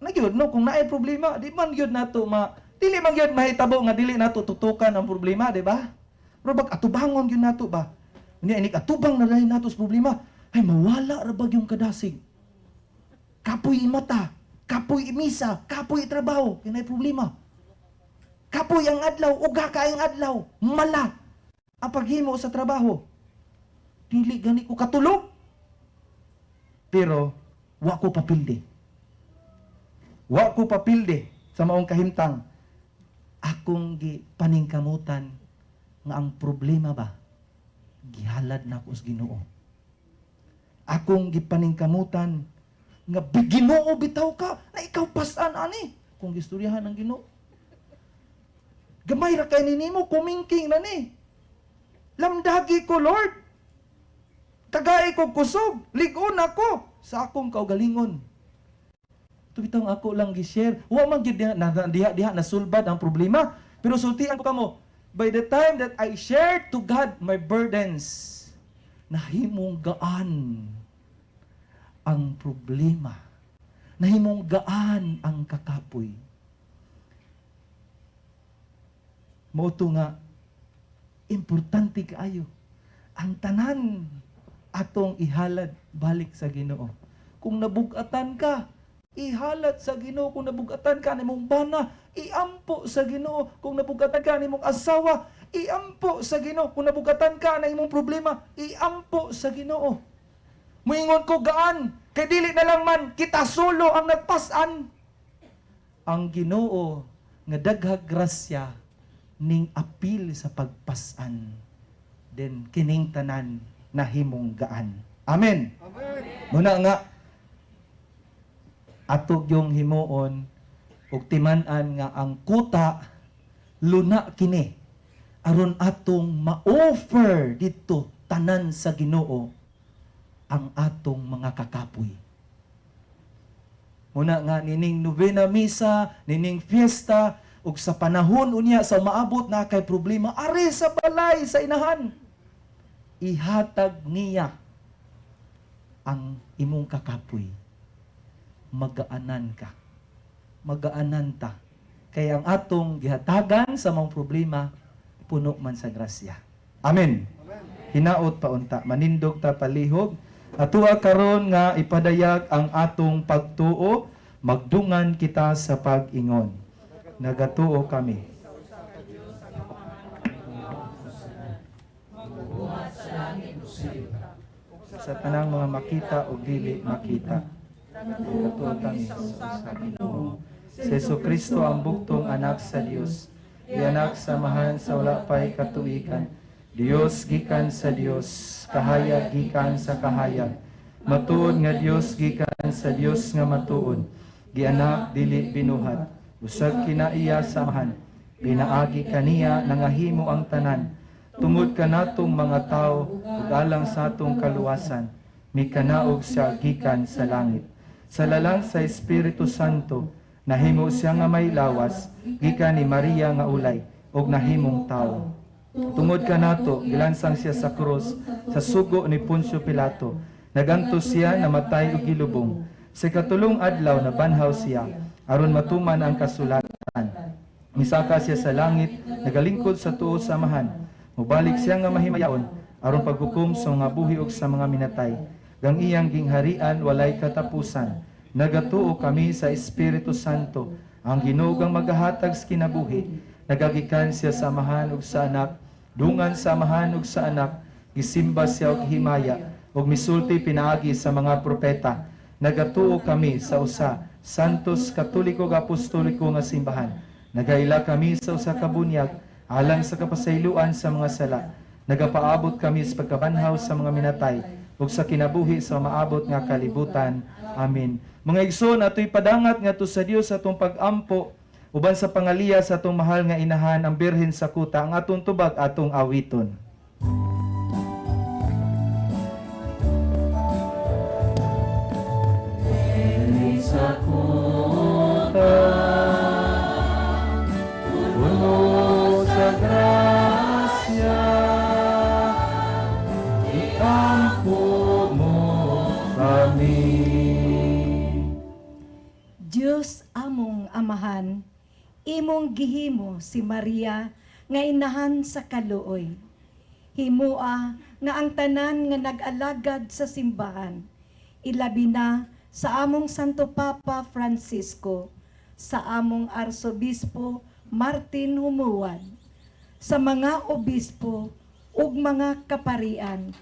C: nagyod, no? Kung naay problema, di man yun nato dili man yun mahitabo nga dili nato tutukan ang problema, di ba? Pero bag atubangon yun nato ba? Niya, inik atubang na rin nato sa problema, ay mawala rabag yung kadasig. Kapoy mata, kapoy misa, kapoy trabaho, kinay problema. Kapoy ang adlaw, uga kaayong adlaw, mala ang paghimo sa trabaho. Dili gani ko katulog. Pero, wa ko papilde. Wa ko papilde sa maong kahimtang. Akong paningkamutan nga ang problema ba, gihalad na ko sa Ginoo. Akong gipaningkamutan nga Ginoo bitaw ka, na ikaw pasan ani. Kung gistoryahan ng Ginoo. Gamay ra kay ninimo, kumingking na ni. Lamdagi ko, Lord. Kagay ko kusog, ligon ako sa akong kaugalingon. Ito bitang ako lang gi-share. Wa man gid diha nasulbad ang problema, pero sultian ko kamo, by the time that I share to God my burdens, nahimong gaan ang problema. Nahimong gaan ang kakapoy. Mauto nga, importante kaayo ang tanan atong ihalad balik sa Ginoo. Kung nabugatan ka, ihalad sa Ginoo. Kung nabugatan ka nimong bana, iampo sa Ginoo. Kung nabugatan ka nimong asawa, iampo sa Ginoo. Kung nabugatan ka na imong problema, iampo sa Ginoo. Muingon ko gaan, kay dili na lang man kita solo ang nagpasan. Ang Ginoo nga daghag grasya ning apil sa pagpasan. Then kining tanan nahimong gaan. Amen. Amen. Muna nga atog yung himuon ug timan-an nga ang kuta luna kini aron atong ma-offer dito tanan sa Ginoo ang atong mga kakapoy. Muna nga nining Novena Misa, nining fiesta, ug sa panahon unya sa maabot na kay problema, ari sa balay sa inahan, ihatag niya ang imong kakapoy. Magaanan ka. Magaanan ta. Kaya ang atong gihatagan sa mga problema, puno man sa grasya. Amen. Hinaot pa unta, manindog ta palihog. Atua karon nga ipadayag ang atong pagtuo, magdungan kita sa pag-ingon. Nagatuo kami. Sa tanang mga makita o dili makita. Nagatuo kami sa Ginoo. Si Jesucristo ang buktong anak sa Dios. Ianak samahan sa wala pay katuigan. Dios gikan sa Dios, kahayag gikan sa kahayag. Matuod nga Dios gikan sa Dios nga matuod. Gianak dili binuhat. Usag kinaiya samahan. Pinaagi kaniya nangahimo ang tanan. Tungod ka natong mga tao ug alang sa atong kaluwasan. mikanaog siya gikan sa langit. Sa lalang sa Espiritu Santo, nahimo siya nga may lawas, gikan ni Maria nga ulay, og nahimong tao. Tungod kanato, gilansang siya sa krus, sa sugo ni Poncio Pilato. Nagantos siya namatay og gilubong. Sa katulong adlaw na banhaw siya, aron matuman ang kasulatan. Misaka siya sa langit, nagalingkod sa tuo sa amahan. Mubalik siya nga mahimayaon, aron paghukom sa mga buhi ug sa mga minatay. Gang iyang gingharian walay katapusan. Nagatuo kami sa Espiritu Santo, ang Ginugang magahatag sa kinabuhi. Nagagikan siya sa amahan ug sa anak, dungan sa amahan ug sa anak, gisimba siya og himaya, ug misulti pinaagi sa mga propeta. Nagatuo kami sa usa, santos, katoliko ug apostoliko nga simbahan. Nagaila kami sa usa ka bunyag, alang sa kapasayloan sa mga sala. Nagapaabot kami sa pagkabanhaw sa mga minatay, ug sa kinabuhi sa maabot nga kalibutan. Amen. Mga igsoon, ato'y padangat nga to sa Dios atong pag-ampo, uban sa pangaliya sa atong mahal nga inahan, ang Birhen sa Cotta, ang atong tubag atong awiton. Birhen sa Cotta, puno sa grasya, iampo mo kami.
F: Diyos among amahan, imong gihimo si Maria nga inahan sa kaluoy. Himua nga ang tanan nga nag-alagad sa simbahan, ilabi na sa among Santo Papa Francisco, sa among Arsobispo Martin Humuad, sa mga obispo ug mga kaparian,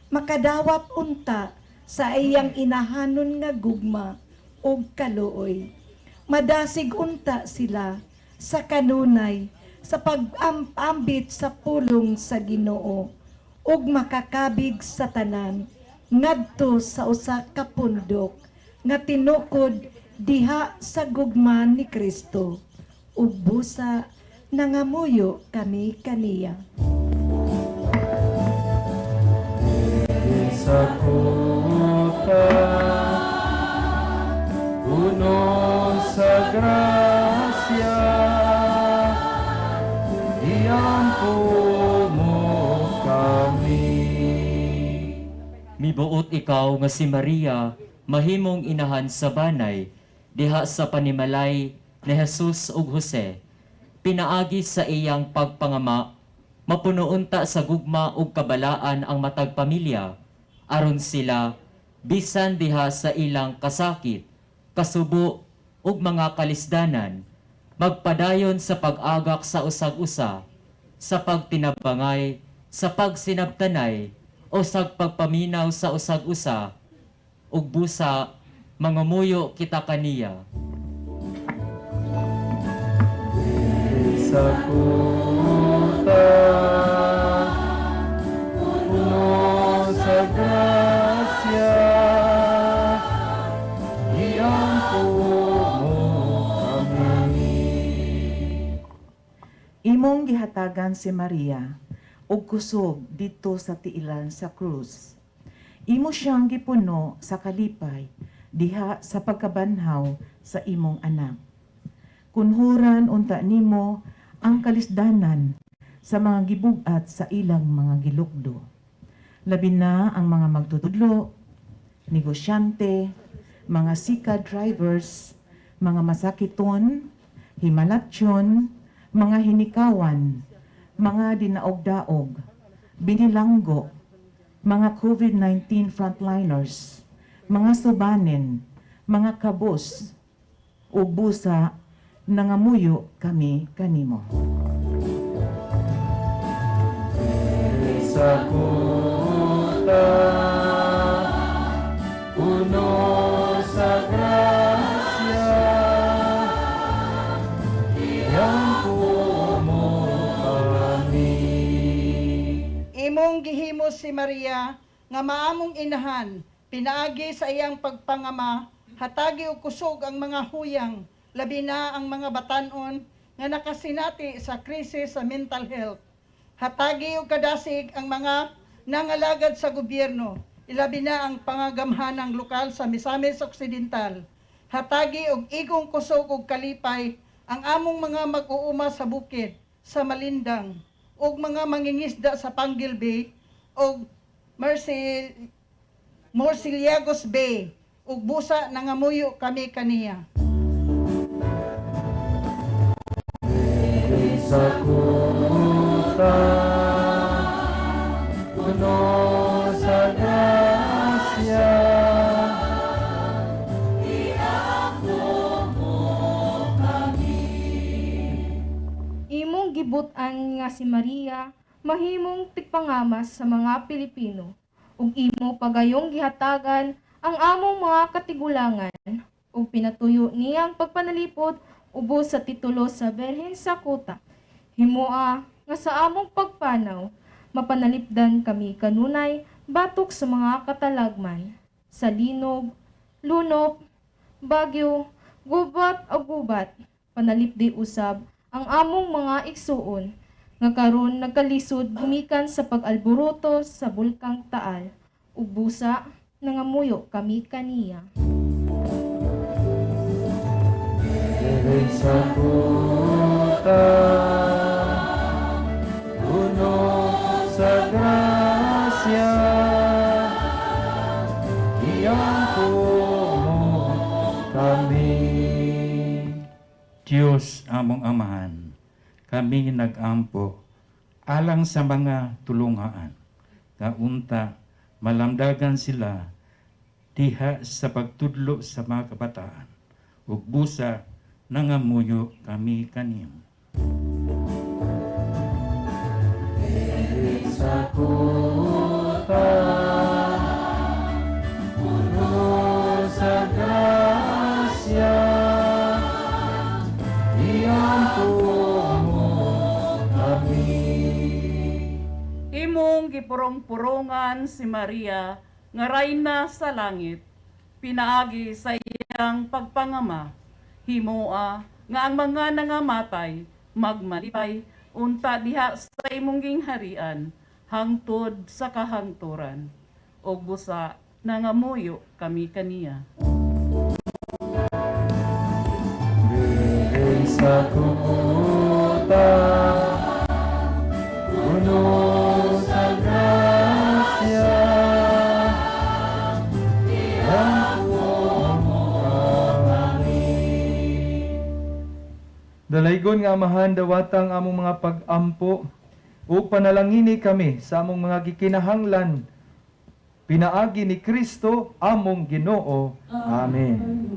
F: makadawat unta sa iyang inahanon nga gugma ug kaluoy. Madasig unta sila sa kanunay sa pag-ambit sa pulong sa Ginoo ug makakabig sa tanan ngadto sa usa ka pundok nga tinukod diha sa gugma ni Kristo ug busa nangamuyo kami kaniya.
C: Sa Cotta, puno sa grasya, iampo mo kami.
G: Mibuot ikaw nga si Maria, mahimong inahan sa banay, diha sa panimalay ni Jesus ug Jose. Pinaagi sa iyang pagpangama, mapunuunta sa gugma ug kabalaan ang matag pamilya, aron sila bisan diha sa ilang kasakit, kasubo ug mga kalisdanan, magpadayon sa pag-agak sa usag-usa, sa pagtinabangay, sa pagsinabtanay, o sa pagpaminaw sa usag-usa, ug busa mangamuyo kita kaniya.
C: Sa Cotta, puno sa grasya, iampo mo kami.
H: Imong gihatagan si Maria og kusog dito sa tiilan sa krus. Imo siyang gipuno sa kalipay diha sa pagkabanhaw sa imong anak. Kunhuran unta nimo ang kalisdanan sa mga gibugat sa ilang mga gilukdo. Labi na ang mga magtutudlo, negosyante, mga sika drivers, mga masakiton, himalatyon, mga hinikawan, mga dinaog-daog, binilanggo, mga COVID-19 frontliners, mga subanen, mga kabos, ug busa, nangamuyo kami kanimo.
C: Sa Cotta, puno sa grasya, iampo mo kami.
B: Imong gihimo si Maria nga maamong inahan, pinaagi sa iyang pagpangama, hatagi og kusog ang mga huyang, labi na ang mga batanon nga nakasinati sa krisis sa mental health. Hatagi og kadasig ang mga nangalagad sa gobyerno,
I: ilabi na ang pangagamhanang lokal sa Misamis Occidental. Hatagi og igong kusog og kalipay ang among mga mag-uuma sa bukid, sa Malindang, og mga mangingisda sa Panggil Bay, og Morcilliagos Bay, ug busa nangamuyo kami kaniya.
C: Sa kuta, puno sa grasya,
J: Imong gibutan nga si Maria, mahimong tigpangamas sa mga Pilipino, ug imo pagayong gihatagan ang among mga katigulangan, ug pinatuyo niyang pagpanalipod ubos sa titulo sa Birhen sa Cotta. Himoa nga sa among pagpanaw, mapanalipdan kami kanunay batok sa mga katalagman, sa linog, lunop, bagyo, gubat o gubat, panalipdi usab ang among mga igsuon, nga karon nagkalisod gumikan sa pag-alburoto sa bulkang Taal, ug busa nangamuyo kami kaniya.
C: sa kuta, puno sa grasya, iyang kami.
K: Diyos among amahan, kami nagampo alang sa mga tulungaan, kaunta malamdagan sila diha sa pagtudlo sa mga kabataan, ug busa nangamuyo kami kanim.
C: Sa kuta, puno sa grasya,
L: Imong gipurong-purongan si Maria nga rayna sa langit, pinaagi sa iyang pagpangama, himoa nga ang mga nangamatay magmalipay unta diha sa imong gingharian hangtod sa kahangturan, og busa nangamuyo kami kaniya.
C: Sa kuta, puno sa grasya, dalaygon nga amahan dawatang among mga pag-ampo ug panalangini kami sa among mga gikinahanglan pinaagi ni Kristo among Ginoo. Amen.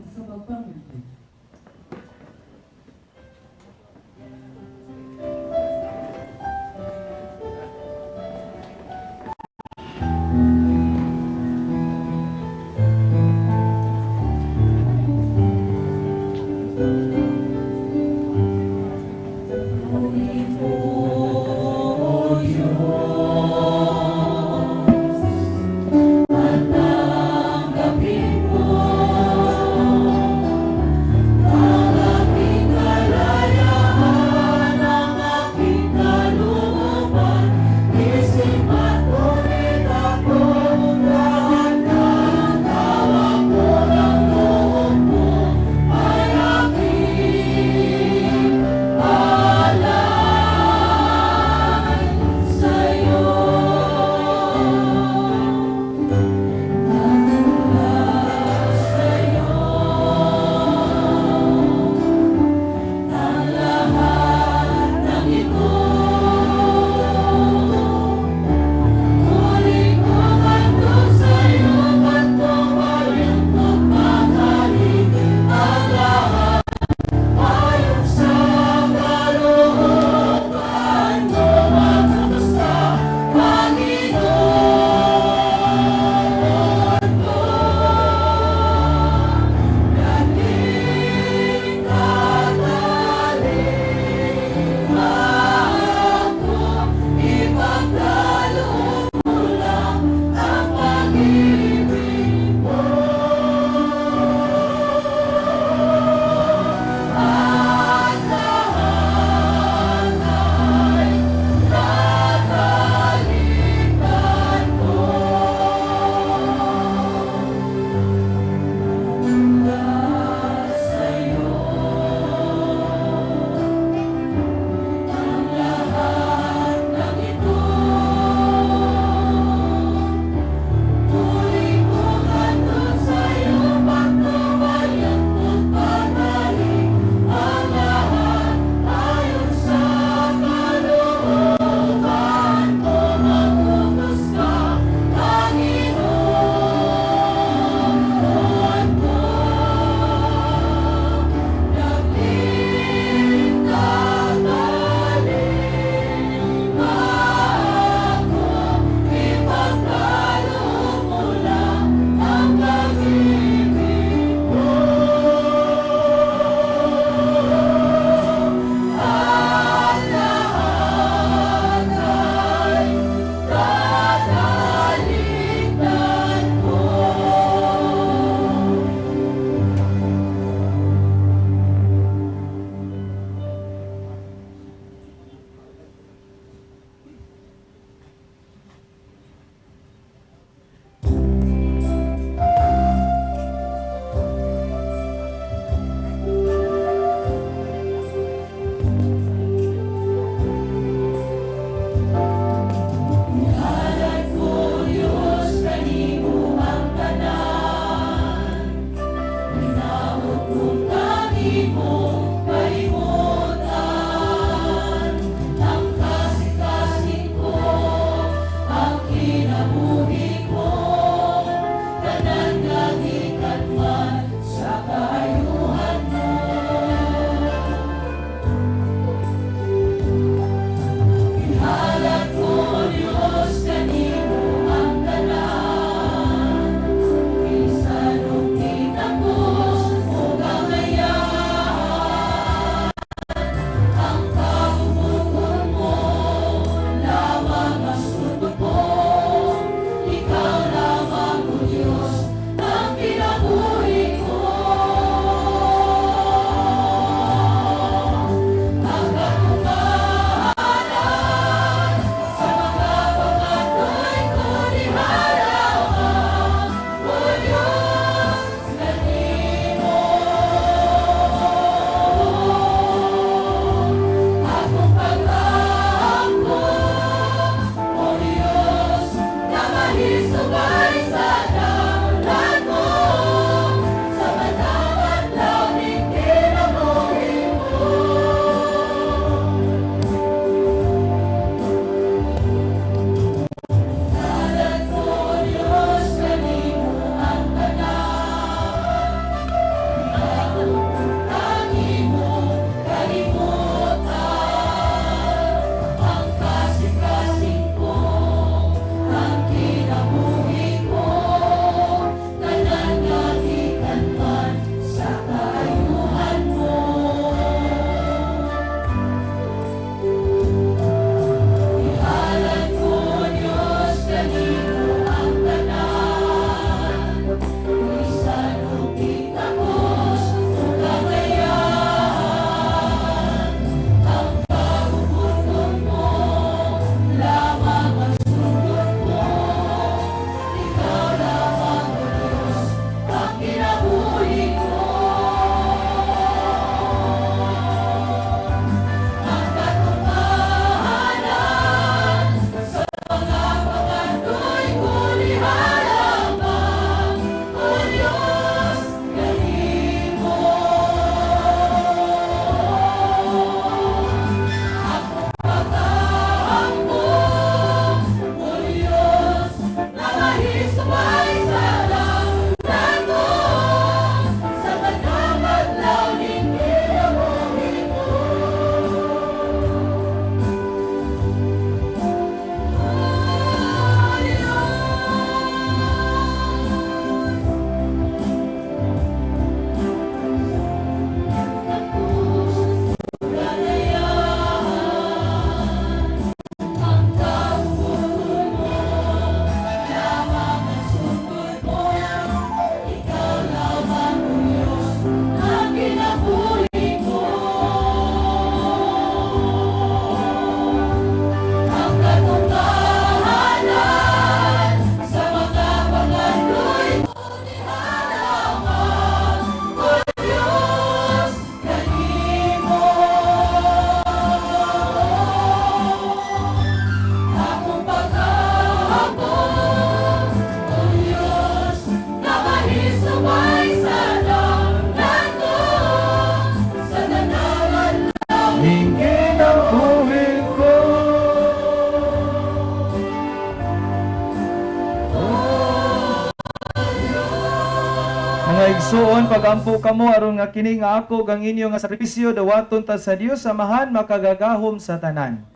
C: Mga igsuon, pagampo kamo aron nga kini nga ako gang inyo nga sakripisyo dawaton ta sa Dios Amahan makagagahom sa tanan.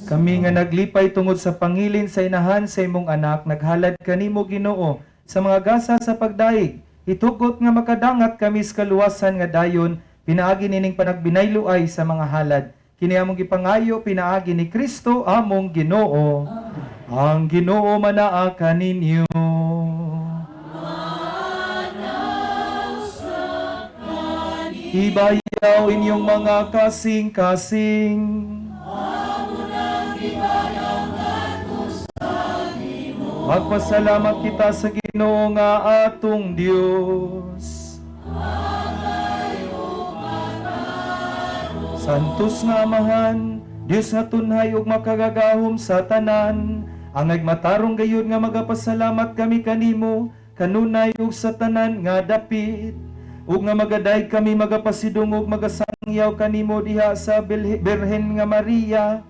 C: Kami nga naglipay tungod sa pangilin sa inahan sa imong anak, naghalad kanimo Ginoo sa mga gasa sa pagdaig. Itugot nga makadangat kami sa kaluwasan nga dayon, pinaagi nining panagbinayloay sa mga halad. Kini among gipangayo pinaagi ni Kristo among Ginoo. Ang Ginoo manaa kaninyo. Ibayaw inyong mga kasing-kasing. Magpasalamat kita sa Ginoo nga atong Dios. Santos nga Amahan, Dios nga tunhay ug makagagahom sa tanan, ang nagmatarong gayud nga magapasalamat kami kanimo, kanunay ug sa tanan nga dapit, ug nga magaday kami magapasidong ug magasangyaw kanimo diha sa Birhen nga Maria,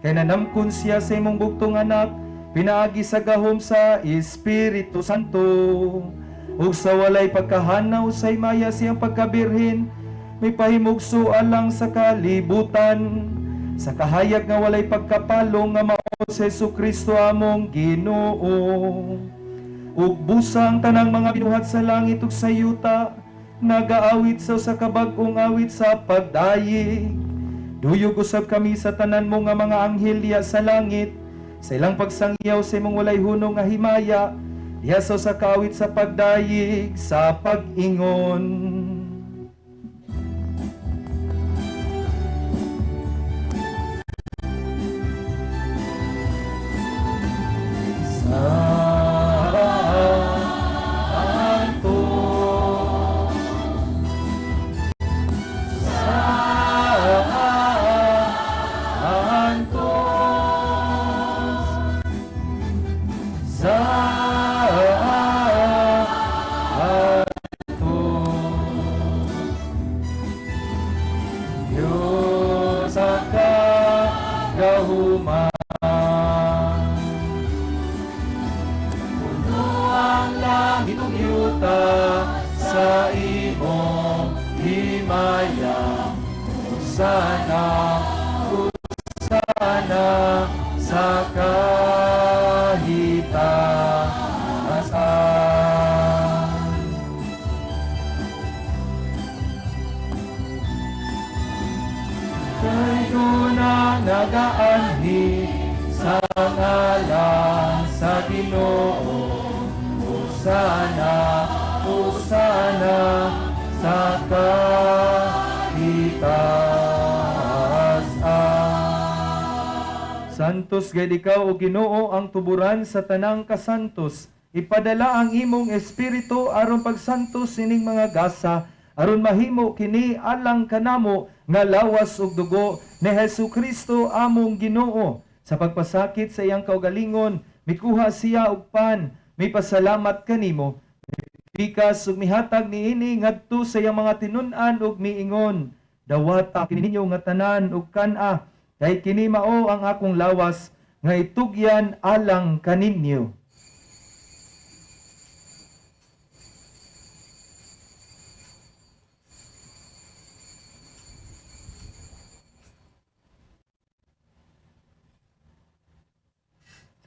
C: kay nanamkon siya sa imong bugtong anak, pinaagi sa gahom sa Espiritu Santo, ug sa walay pagkahanaw sa imaya siyang pagkabirhen, may pahimugso alang sa kalibutan, sa kahayag nga walay pagkapalong nga mao sa Jesucristo among Ginoo. Ug busang tanang mga binuhat sa langit ug sa yuta, nagaawit sa kabag-ong awit sa pagdayig. Duyog usab kami sa tanan mo nga mga anghel diha sa langit, sa ilang pagsangyaw sa imong walay hunong nga himaya, diha sa kaawit sa pagdayig sa pag-ingon. Nagaanhi sa ngalan sa Ginoo, Hosana sa kahitaas. Santos gayud ikaw o Ginoo ang tuburan sa tanang kasantos. Ipadala ang imong espiritu aron pagsantos ining mga gasa, aron mahimo kini alang kanamo nga lawas ug dugo ni Jesucristo among Ginoo. Sa pagpasakit sa iyang kaugalingon, mikuha siya og pan, may pasalamat kanimo. Pikas ug mihatag niini ngadto sa iyang mga tinun-an ug miingon, dawata kini ninyo nga tanan ug kan-a, kay kini mao ang akong lawas nga itugyan alang kaninyo.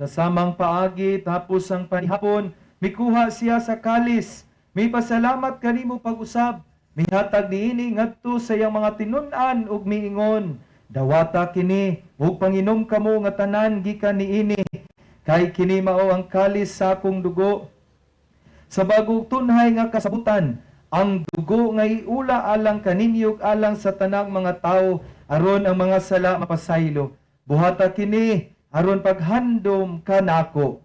C: Sa samang paagi tapos ang panihapon, mikuha siya sa kalis. May pasalamat kanimo pag-usab. Mihatag niini ngadto sa iyang mga tinun-an ug miingon, dawata kini ug panginom kamo nga tanan gikan niini. Kay kini mao ang kalis sa akong dugo. Sa bagong tunhay nga kasabutan, ang dugo nga iula alang kaninyo ug alang sa tanang mga tawo aron ang mga sala mapasaylo. Buhata kini aron paghandom kanako.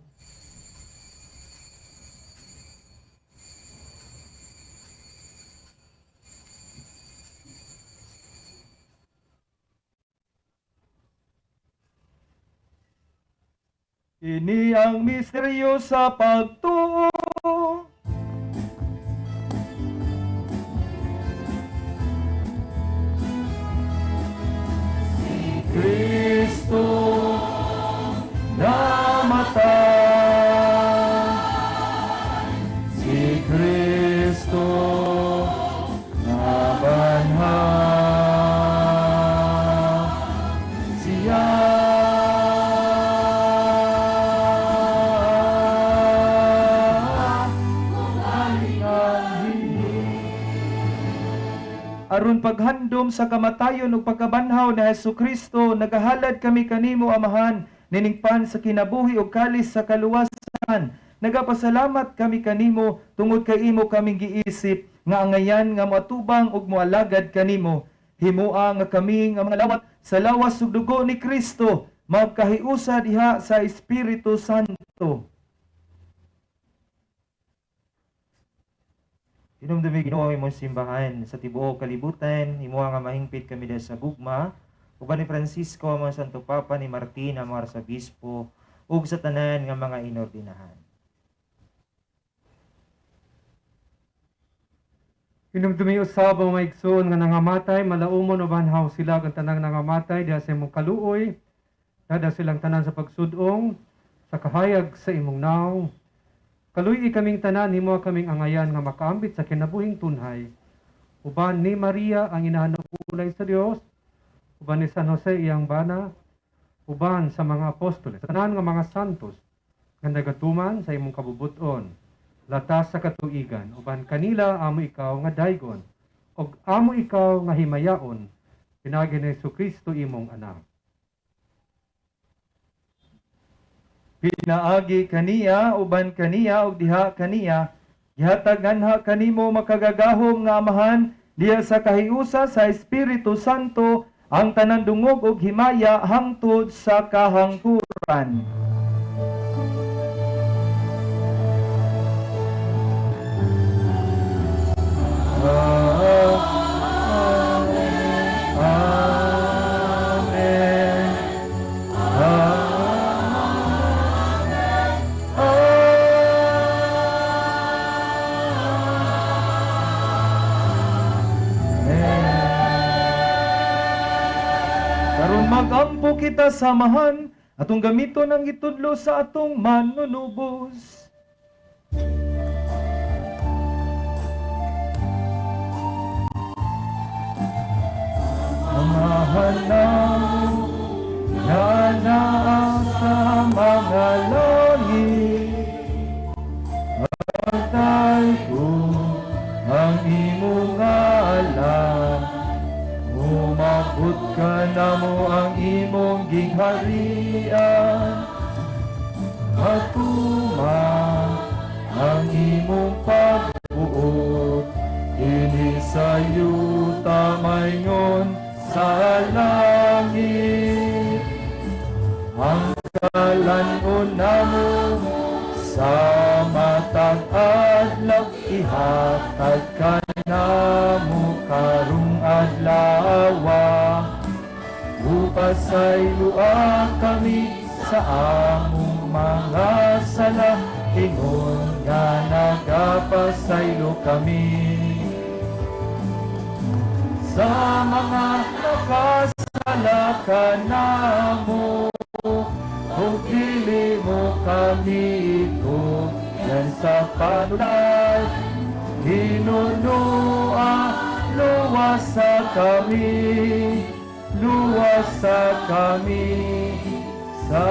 C: Ini ang misteryo sa pagtuo. Kristo namatay, si Kristo nabanhaw, siya aron paghandom sa kamatayon ug pagkabanhaw ni Hesukristo, nagahalad kami kanimo, Amahan, niningpan sa kinabuhi ug kalis sa kaluwasan. Nagapasalamat kami kanimo tungod kay imo kaming giisip nga angayan nga moatubang ug moalagad kanimo. Himoa nga kami nga mga lawat sa lawas ug dugo ni Kristo magkahiusa diha sa Espiritu Santo. Dinumdumi Ginoo imong simbahan sa tibuok kalibutan, imo nga mahingpit kami dahil sa gugma, uban ni Francisco, mga Santo Papa, ni Martin, ang mga arsobispo, ug sa tanan nga mga inordinahan.
M: Dinumdumi usab ang mga igsoon nga nangamatay, malaumon o banhaw sila ang tanang nangamatay diha sa imong kaluoy, dada silang tanan sa pagsudong, sa kahayag sa imong naong. Kaluy kaming tanan, himo kaming angayan nga makaambit sa kinabuhing tunhay. Uban ni Maria ang inahan ulay sa Dios, uban ni San Jose iyang bana, uban sa mga apostoles, sa tanan nga mga santos, nga nagatuman sa imong kabubuton, latas sa katuigan, uban kanila amo ikaw nga daygon, og amo ikaw nga himayaon, pinagi ni Jesucristo imong anak.
C: Pinaagi kaniya, uban kaniya, ug diha kaniya, gihatag nganha kanimo makagagahom nga Amahan, diha sa kahiusa sa Espiritu Santo, ang tanan dungog ug himaya hangtod sa kahangturan. Karon magampo kita samahan, atong gamiton ang itudlo sa atong manunubos. Amahan namo na naa sa mga langit, patay ko ang imong ngalan. Umabot ka na mo ang imong gigharian, matuma ang imong pagbuot, ini sa yuta mayngon sa langit. Ang kalanon namo sa matag adlaw, ihatag ka namo karong adlaw. Upasay lua kami sa among mga sala, ingon nga nagapasaylo kami. Sa mga nakasala ka namo, kung pili mo kami ito, yan sa panunay, hinunua, luwasa kami sa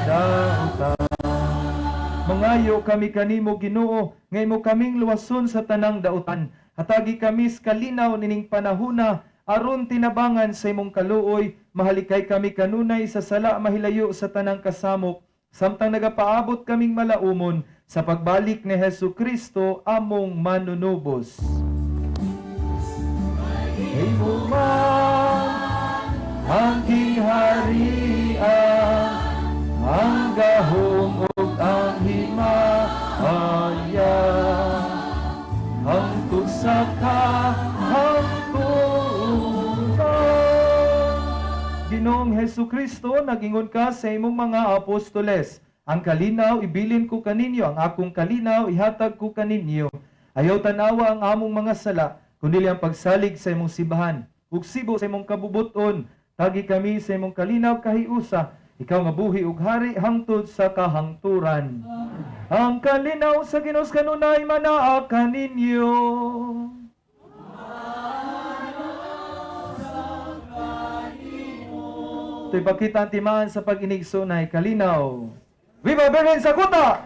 C: dautan. Mangayo kami kanimo Ginoo, ngay mo kaming luwason sa tanang dautan. Hatagi kami sa kalinaw nining panahuna, aron tinabangan sa imong kaluoy, mahalikay kami kanunay sa sala mahilayo sa tanang kasamok, samtang nagapaabot kaming malaumon sa pagbalik ni Hesukristo among manunubos. Imo man ang gingharian, ang gahom ug ang himaya, hangtod sa kahangturan. Ginoong Hesukristo, nagingon ka sa imong mga apostoles, ang kalinaw ibilin ko kaninyo, ang akong kalinaw ihatag ko kaninyo. Ayaw tanawa ang among mga sala, kundi ang pagsalig sa imong simbahan, ug sibo sa imong kabubuton, Tagi kami sa imong kalinaw kahiusa, ikaw nga buhi ug hari hangtod sa kahangturan. Ang kalinaw sa Ginos kanunay manaa kaninyo. Ito'y pakita ang timaan sa pag-inigsunay kalinaw. Viva Birhen sa Cotta!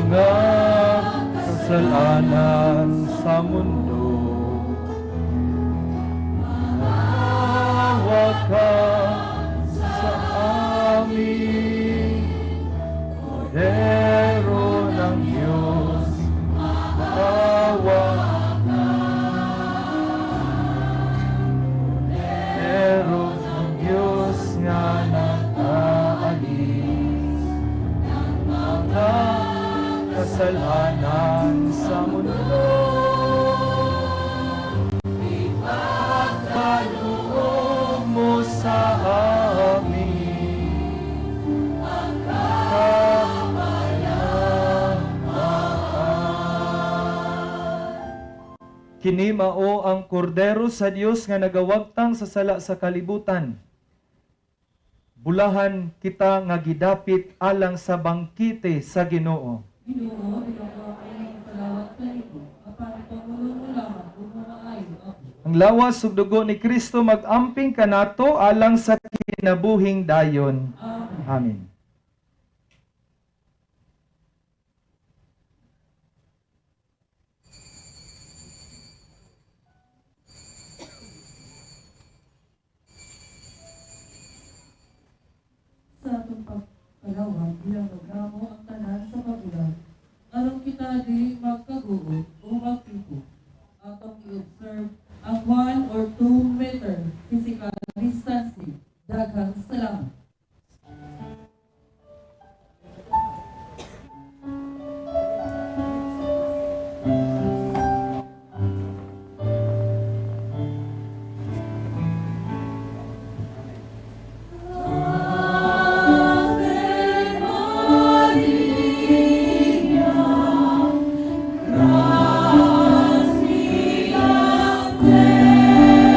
C: Mga kasalanan sa mundo, maawa ka sa amin. Kordero ng Diyos, maawa ka. Kordero ng Diyos nga nag-aalis ng mga kasalanan sa mundo. Ipagkaloob mo sa amin ang kapayapaan. Kini mao ang kordero sa Dios nga nagawagtang sa sala sa kalibutan. Bulahan kita nga gidapit alang sa bangkite sa Ginoo. Ang lawas ug dugo ni Kristo mag-amping kanato alang sa kinabuhing dayon. Amen.
N: Sa atong pagpalawag bilang programo ang tanan sa pagulang, aron kita di magkaguot o magpipo. Atong i-observe ang 1 or 2 meter physical distancing. Daghang salamat.
E: Gracias.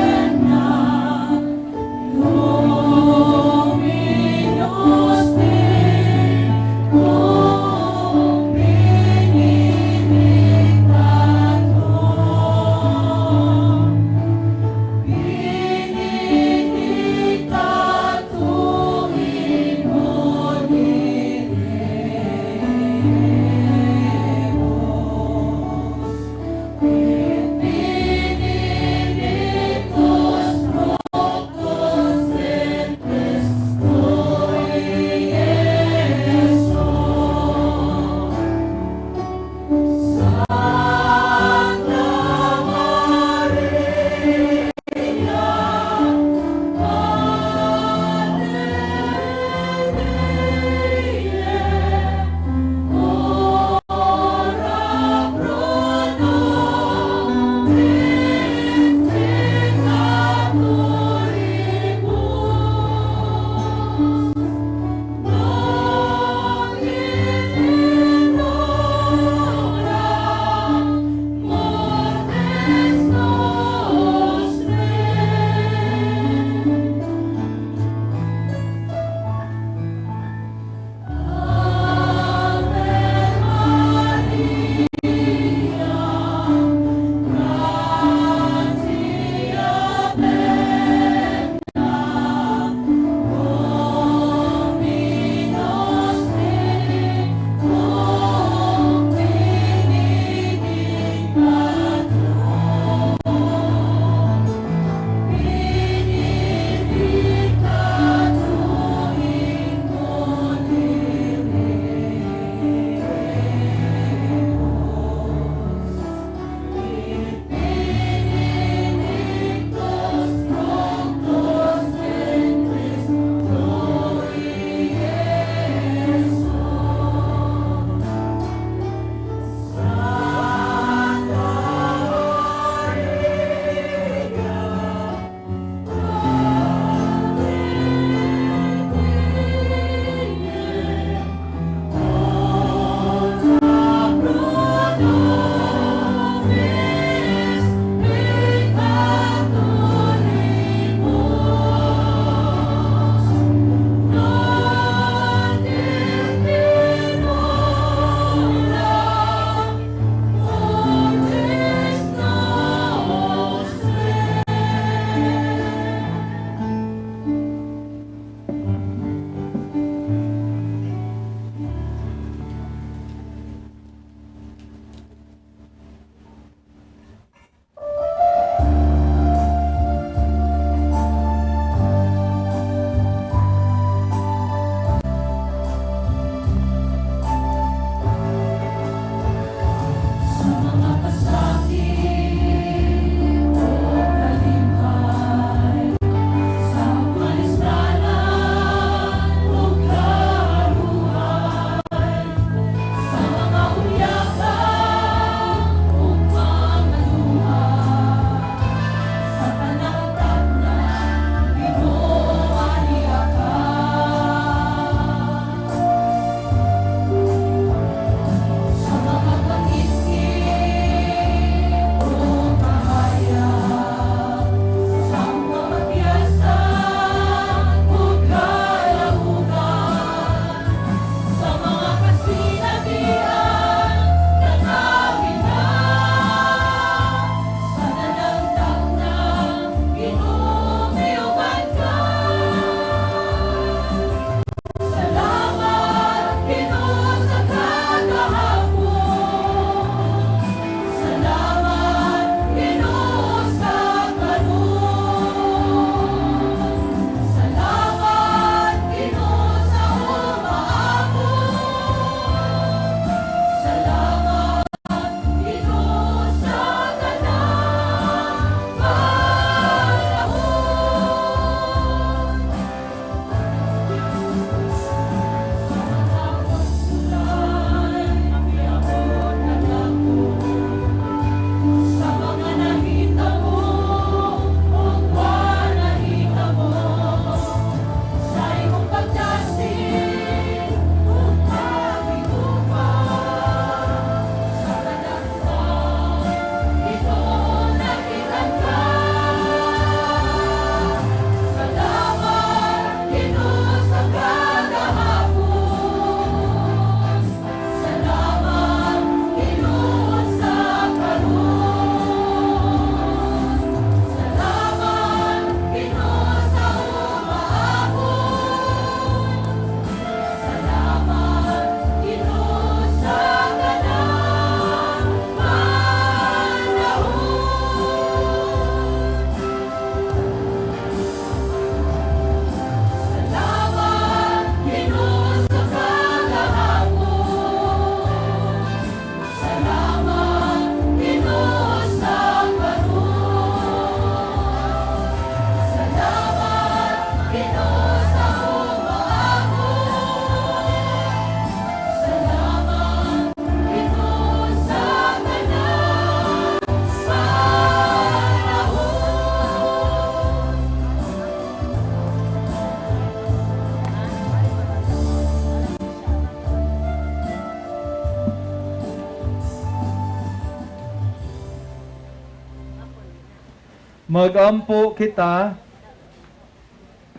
C: Magampo kita,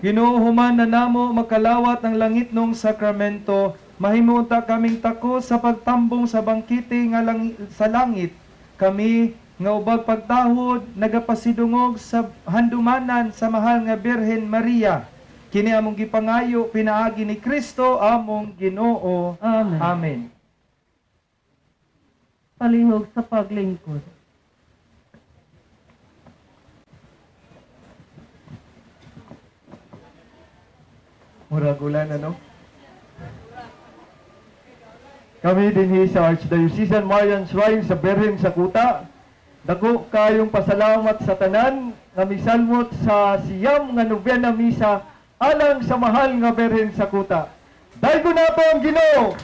C: Ginoo, human na namo makalawat ng langit nung sakramento, mahimunta kaming tako sa pagtambong sa bangkite nga sa langit. Kami nga ubag pagtahod nagapasidungog sa handumanan sa mahal nga Birhen Maria. Kini among gipangayo pinaagi ni Kristo among Ginoo.
D: Amen.
C: Amen.
D: Palihog sa paglingkod.
A: Muragulan, ano? Kami dinhi sa Archdiocesan Marian Shrine sa Birhen sa Cotta. Dako kayong pasalamat sa tanan nga misalmot sa siyam nga Novena Misa alang sa mahal nga Birhen sa Cotta. Daygo nato ang Ginoo.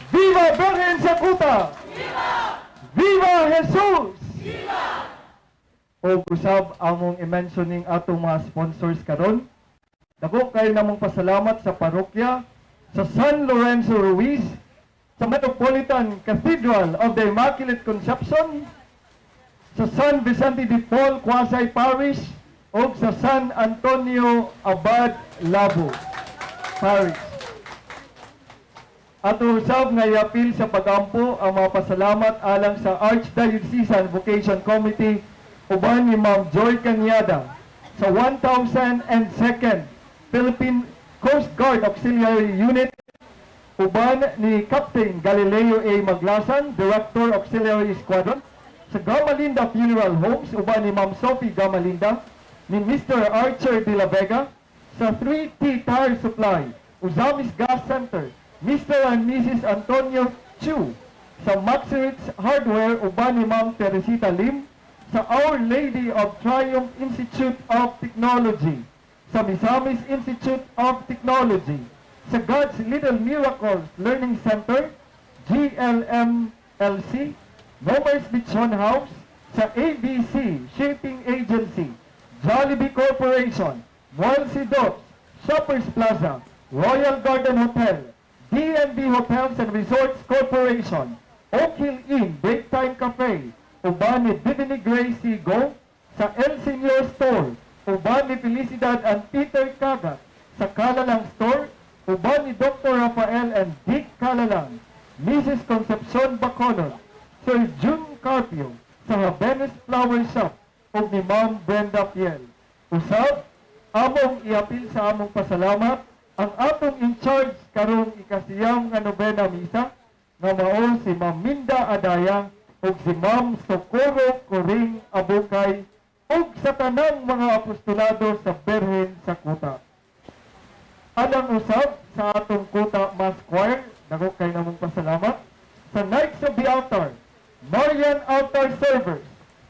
A: Viva Birhen sa Cotta! Viva! Viva Jesus! Viva! O kusab among i-mentioning atong mga sponsors karon. Dako kayo namong pasalamat sa parokya, sa San Lorenzo Ruiz, sa Metropolitan Cathedral of the Immaculate Conception, sa San Vicente de Paul Quasay Parish, o sa San Antonio Abad Labo Parish. Ato usab nga iapil sa pagampo ang mga pasalamat alang sa Archdiocesan Vocation Committee uban ni Ma'am Joy Cañada sa 1002nd Philippine Coast Guard Auxiliary Unit uban ni Captain Galileo A. Maglasan, Director Auxiliary Squadron, sa Gamalinda Funeral Homes uban ni Ma'am Sophie Gamalinda, ni Mr. Archer de la Vega, sa 3T Tire Supply, Uzamis Gas Center, Mr. and Mrs. Antonio Chu, sa Maxirits Hardware uban ni Ma'am Teresita Lim, sa Our Lady of Triumph Institute of Technology, sa Misamis Institute of Technology, sa God's Little Miracles Learning Center, GLMLC, Momers Bichon House, sa ABC Shipping Agency, Jollibee Corporation, Moelsi Dots, Shoppers Plaza, Royal Garden Hotel, D&B Hotels and Resorts Corporation, Oak Hill Inn Daytime Cafe, uban ni Divinity Gracie Go, sa El Senior Store, uban ni Felicidad and Peter Kagat, sa Kalalang Store, uban ni Dr. Rafael and Dick Kalalang, Mrs. Concepcion Bacolod, Sir June Carpio, sa Habenes Flower Shop, ug ni Ma'am Brenda Fiel. Usab, among iapil sa among pasalamat ang atong in charge karong Ika-Siyam nga Novena Misa, nga mao si Ma'am Minda Adaya ug si Ma'am Socorro Coring Abukay ug sa tanang mga apostolado sa Birhen sa Cotta. Alang usab sa atong Cotta Mass Choir, dako kay namong pasalamat sa Knights of the Altar, Marian Altar Servers,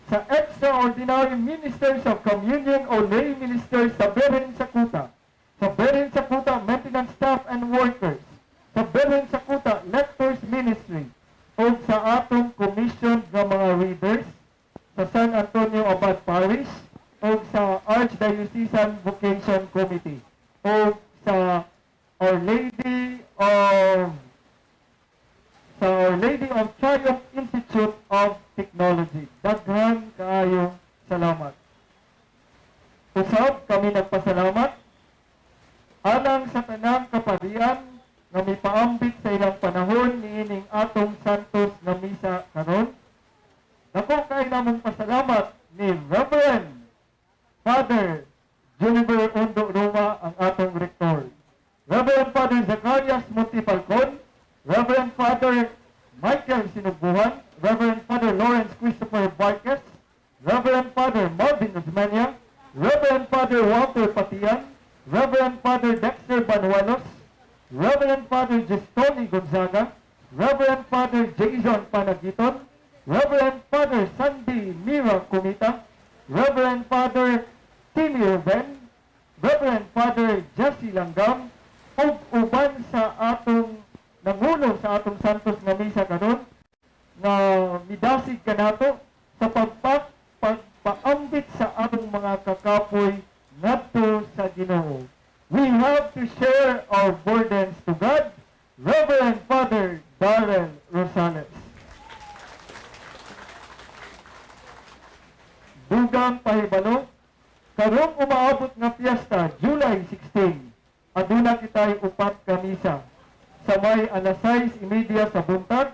A: sa Extraordinary Ministers of Communion o Lay Ministers sa Birhen sa Cotta, sa Birhen sa Cotta Maintenance Staff and Workers, sa Birhen sa Cotta Lectors Ministry, o sa atong commission ng mga readers, sa San Antonio Abad Parish, o sa Archdiocesan Vocation Committee, o sa Our Lady of Triumph Institute of Technology. Daghan kaayo salamat. Usab kami nagpasalamat alang sa tanang kaparian nga mipaambit sa ilang panahon niining atong Santos nga Misa karon. Dako kay namong pasalamat ni Reverend Father Juniper Undo Roma, ang atong rektor. Reverend Father Zacarias Montipalcon, Reverend Father Michael Sinubuhan, Reverend Father Lawrence Christopher Vargas, Reverend Father Marvin Osmania, Reverend Father Walter Patian, Reverend Father Dexter Banuelos, Reverend Father Gestoni Gonzaga, Reverend Father Jason Panagiton, Reverend Father Sandy Mira Kumita, Reverend Father Timmy Ruben, Reverend Father Jesse Langgam, ug uban sa atong nangulo sa atong Santos nga Misa karon nga midasig kanato sa pagpaambit sa atong mga kakapoy ngadto sa Ginoo. We have to share our burdens to God. Reverend Father Darrell Rosales. Dugang pahibalo Karong umaabot nga piyesta, July 16, aduna kitay upat ka misa. Sa may alas 6:30 sa buntag,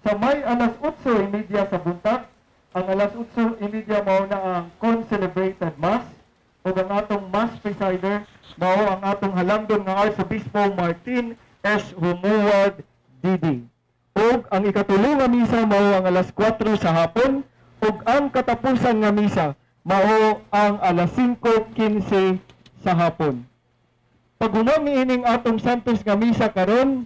A: sa may alas 8:30 sa buntag, ang alas 8:30 mao na ang concelebrated mass, o ang atong mass presider mao ang atong halangdon nga Arsobispo Martin S. Humuwad Didi. O ang ikatulo nga misa mao ang alas 4 sa hapon, ug ang katapusan nga misa mao ang alas 5:15 sa hapon. Paghuman niining atong Santos nga misa karon,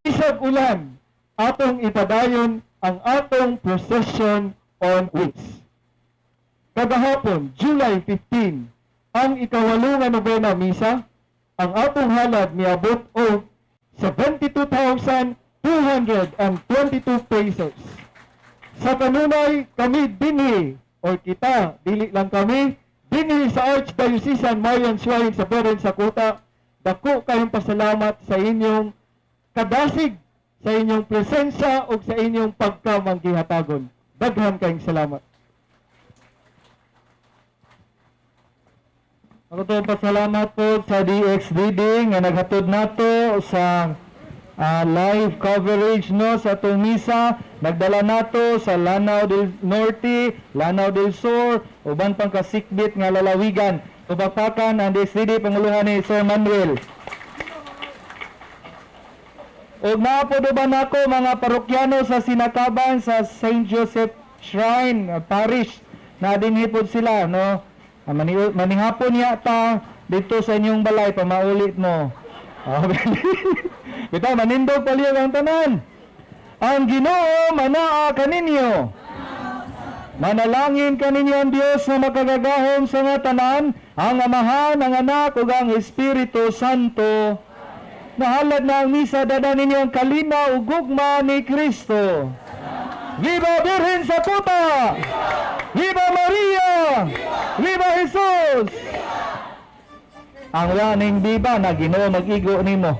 A: bisag ulan, atong ipadayon ang atong procession on wheels. Kagahapon, July 15, ang ikawalo nga Novena Misa, ang atong halad niabot og 72,222 pesos. Sa kanunay, kami dinhi, o kita, dili lang kami, dinhi sa Archdiocesan Marian Shrine sa Birhen sa Cotta, dako kayong pasalamat sa inyong kadasig, sa inyong presensya o sa inyong pagkamanggihatagon. Daghan kayong salamat.
C: Ako to pasalamat po sa DXDD nga naghatod nato sa live coverage no sa atong misa. Nagdala nato sa Lanao del Norte, Lanao del Sur, uban pang kasikbit nga lalawigan. Tubapakan ang DXDD panguluhan ni Sir Manuel. Ug maapod uban ako mga parokyano sa Sinakaban sa St. Joseph Shrine Parish na dinhipod sila no. Manihapon yata dito sa inyong balay pamaulit mo. Bitaw manindog palihog ang tanan. Ang Ginoo manaa kaninyo. Manalangin kaninyo ang Dios na makagagahom sa nga tanan, ang Amahan, ang Anak ug ang Espiritu Santo. Nahalad na ang misa, dada ninyo ang kalina ug gugma ni Kristo. Viva Birhen sa Cotta! Viva Maria! Viva Jesus! Ang laning biba na Ginoo mag-igo nimo.